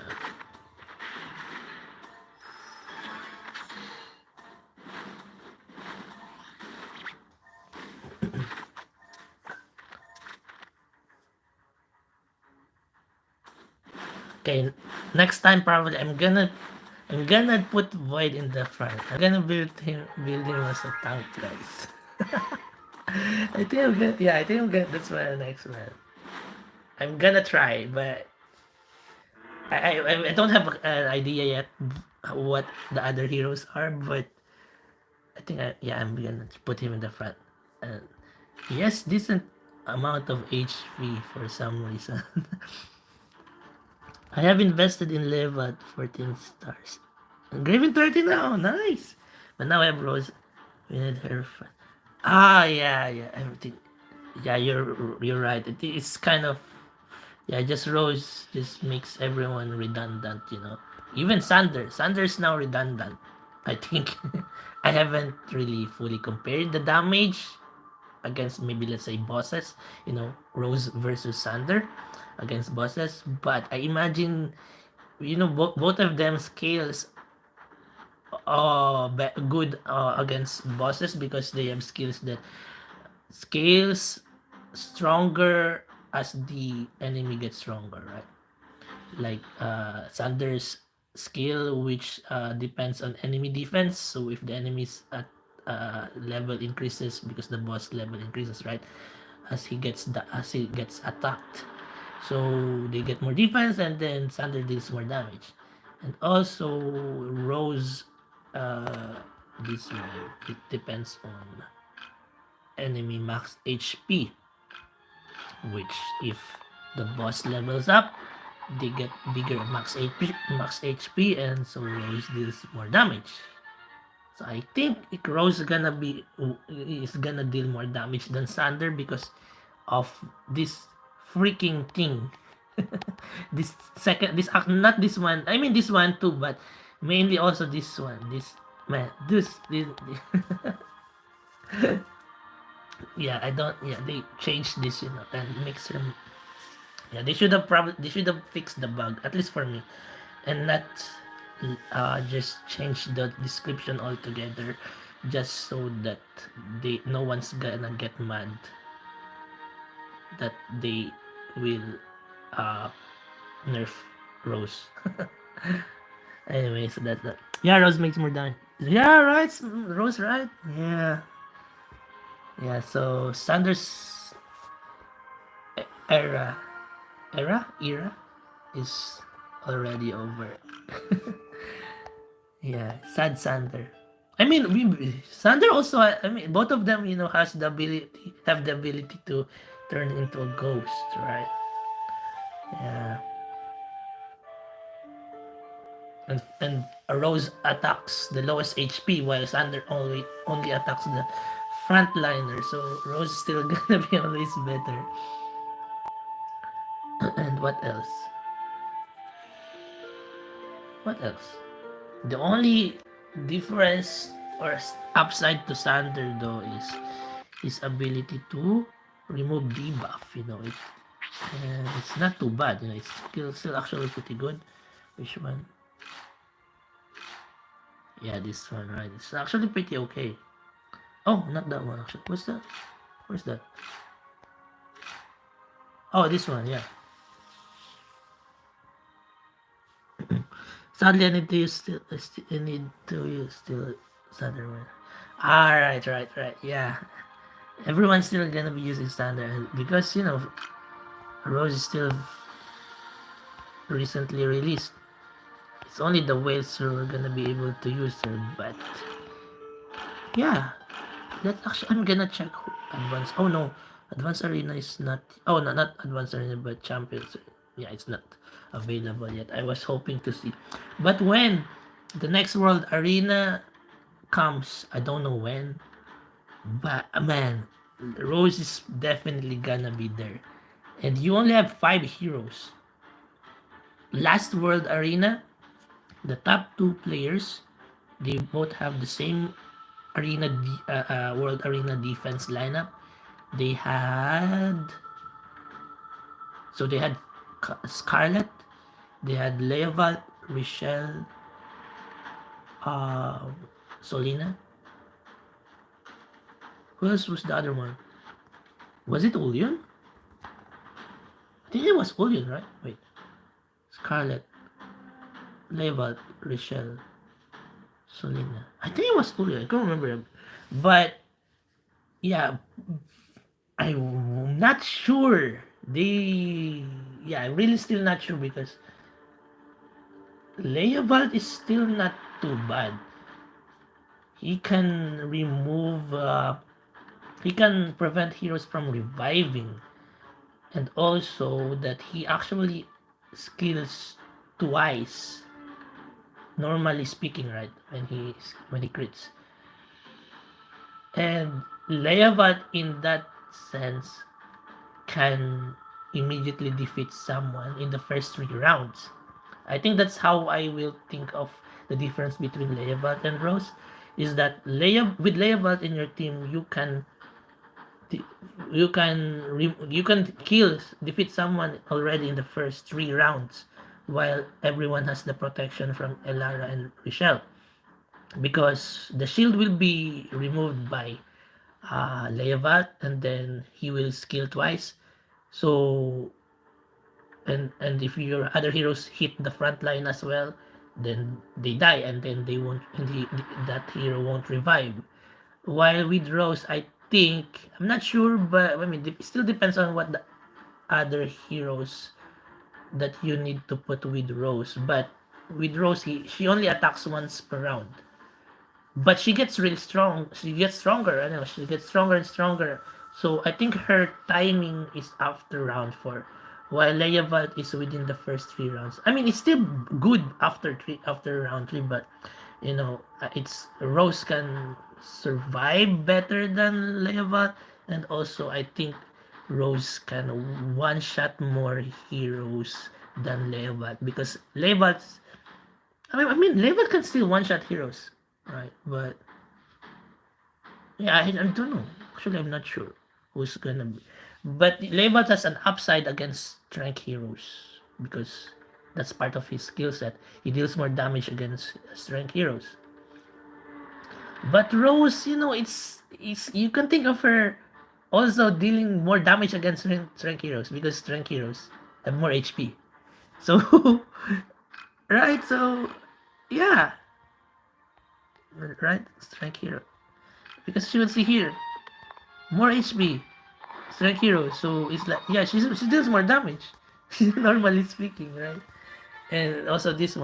Okay, next time probably I'm gonna put Void in the front. I'm gonna build him as a tank, guys. I think I'm gonna that's my next one. I'm gonna try, but I don't have an idea yet what the other heroes are, but I think I'm gonna put him in the front. And he has decent amount of HP for some reason. I have invested in Live at 14 stars. Engraving 30 now, nice. But now I have Roze. We need her. Yeah. Everything. Yeah, you're right. It is kind of just Roze just makes everyone redundant. Even Sander. Sander's now redundant. I think I haven't really fully compared the damage against maybe let's say bosses. Roze versus Sander against bosses. But I imagine both of them scales good against bosses because they have skills that scales stronger as the enemy gets stronger, right? Like Sander's skill, which depends on enemy defense. So if the enemy's at level increases because the boss level increases, right? As he gets attacked, so they get more defense, and then Sander deals more damage. And also Roze, uh, this one it depends on enemy max HP, which if the boss levels up, they get bigger max HP, and so Roze deals more damage. So I think Roze is gonna deal more damage than Sander because of this freaking thing. Not this one. I mean this one too, but mainly also this one. This man, this yeah, I don't. Yeah, they changed this, and makes them. Yeah, they should have fixed the bug at least for me, and not just change the description altogether, just so that no one's gonna get mad that they will uh nerf Roze. Anyway, so that's that. Yeah, Roze makes more damage. Yeah, right. Roze, right? Yeah. Yeah, so Sanders era era is already over. Yeah, sad Sander. I mean, Sander also. I mean, both of them, have the ability to turn into a ghost, right? Yeah, and Rose attacks the lowest HP, while Sander only attacks the frontliner. So Rose is still gonna be always better. And what else? What else? The only difference or upside to Sander though is his ability to remove debuff. It's not too bad. It's still actually pretty good. Which one? Yeah, this one, right? It's actually pretty okay. Oh, not that one actually. What's that? Where's that? Oh, this one. Yeah. Sadly, I need to use still. I need to use still Sander one. Right. Yeah. Everyone's still gonna be using standard because Roze is still recently released. It's only the whales who are gonna be able to use her, but yeah. Let's actually I'm gonna check advanced. Oh no, advanced arena is not. Oh no, not advanced arena, but champions. Yeah, it's not available yet. I was hoping to see, but when the next world arena comes, I don't know when. But man, Rose is definitely gonna be there, and you only have 5 heroes. Last world arena, the top two players, they both have the same world arena defense lineup. They had they had Scarlet, they had Leoval, Rochelle, uh, Solina. Who else was the other one? Was it Ulyon? I think it was Ulyon, right? Wait, Scarlet, Leoval, Rochelle, Solina. I think it was Ulyon. I can't remember, but yeah, I'm not sure. I'm really still not sure because Leoval is still not too bad. He can remove he can prevent heroes from reviving, and also that he actually skills twice, normally speaking, right, when he crits. And Leavat in that sense can immediately defeat someone in the first 3 rounds. I think that's how I will think of the difference between Leavat and Rose, is that with Leavat in your team, you can defeat someone already in the first 3 rounds, while everyone has the protection from Elara and Rochelle, because the shield will be removed by Leavat, and then he will skill twice. So and if your other heroes hit the front line as well, then they die, and then they won't and that hero won't revive. While with Rose, I think I'm not sure, but I mean it still depends on what the other heroes that you need to put with Rose. But with Rose, she only attacks once per round, but she gets really strong. She gets stronger. I know she gets stronger and stronger. So I think her timing is after round 4, while Leia Valt is within the first 3 rounds. I mean, it's still good after round 3, but it's Rose can survive better than Leia Valt, and also I think Rose can one shot more heroes than Leia Valt, because Leia Valt's I mean, Level can still one shot heroes, right? But yeah, I don't know. Actually, I'm not sure who's gonna be. But Level has an upside against strength heroes because that's part of his skill set. He deals more damage against strength heroes. But Rose, it's you can think of her also dealing more damage against strength heroes because strength heroes have more HP. So right, so yeah, right, strength hero, because she will see here more HP, strength hero. So it's like, yeah, she deals more damage, normally speaking, right? And also this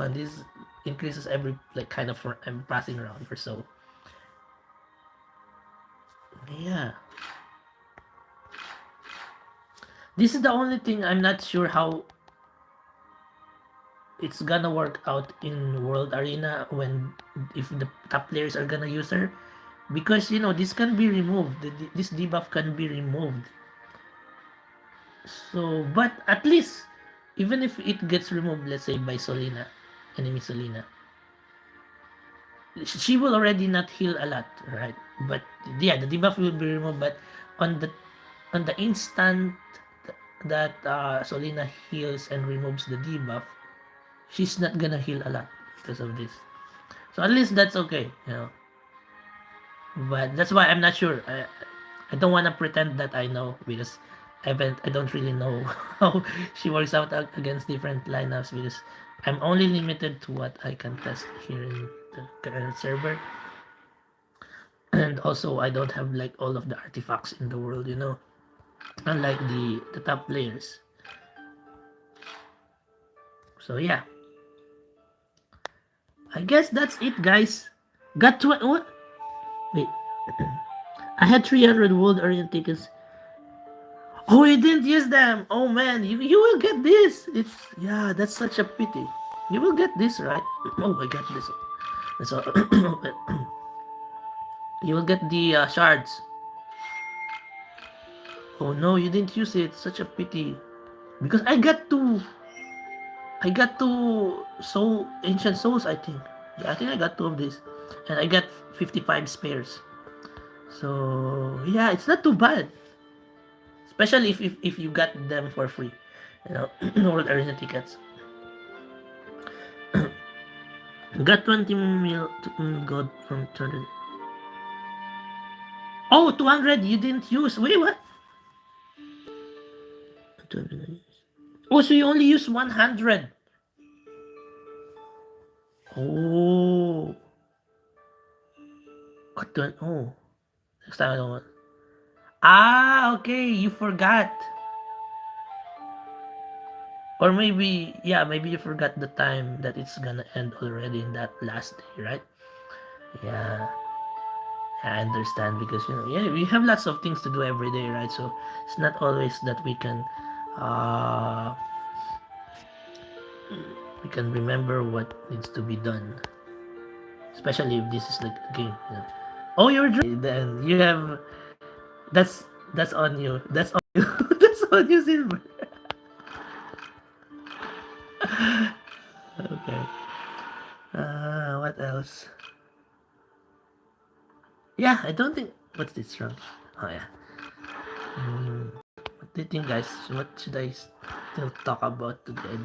increases every like kind of passing round or so. Yeah, this is the only thing I'm not sure how it's gonna work out in World Arena when if the top players are gonna use her, because this can be removed. This debuff can be removed. So, but at least, even if it gets removed, let's say by Solina, enemy Solina, she will already not heal a lot, right? But yeah, the debuff will be removed. But on the on the instant that Solina heals and removes the debuff, she's not gonna heal a lot because of this. So at least that's okay. But that's why I'm not sure. I don't want to pretend that I know, because I don't really know how she works out against different lineups, because I'm only limited to what I can test here in the current server. And also I don't have like all of the artifacts in the world, you know, unlike the top players. So yeah, I guess that's it, guys. Got to what? Wait, I had 300 world arena tickets. Oh, you didn't use them. Oh man, you will get this. It's yeah, that's such a pity. You will get this, right? Oh, I got this. That's all. You will get the shards. Oh no, you didn't use it. Such a pity. Because I got two soul ancient souls. I think. Yeah, I think I got two of these, and I got 55 spares. So yeah, it's not too bad. Especially if you got them for free, you know, world arena tickets. Got 20 mil gold from 200. Oh, 200 you didn't use. Wait, what? 200. Oh, so you only use 100. Oh. Oh. Next time I don't want. Ah, okay. You forgot. Or maybe, yeah, maybe you forgot the time that it's gonna end already in that last day, right? Yeah. I understand because you know, yeah, we have lots of things to do every day, right? So it's not always that we can remember what needs to be done, especially if this is like a game. You know. Oh, you're then you have that's on you. That's on you. That's on you, Silver. Okay. What else? Yeah, I don't think. What's this wrong? Oh yeah. What do you think, guys? What should I still talk about today?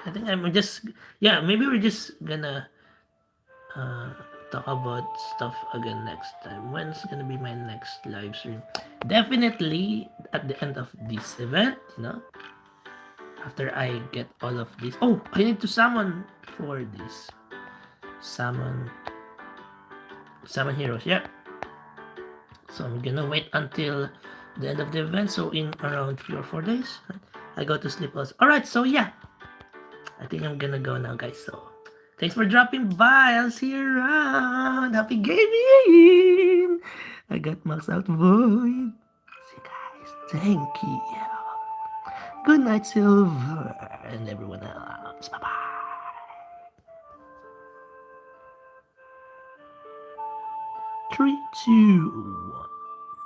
I think I'm just. Yeah, maybe we're just gonna uh, talk about stuff again next time. When's gonna be my next live stream? Definitely at the end of this event, you know. After I get all of this. Oh, I need to summon for this. Summon heroes. Yeah. So I'm gonna wait until the end of the event. So in around 3 or 4 days, I go to sleep also. Alright, so yeah. I think I'm gonna go now, guys. So thanks for dropping by. I'll see you around. Happy gaming. I got Max Out Void. See you guys. Thank you. Good night, Silver, and everyone else. Bye bye. 3, 2,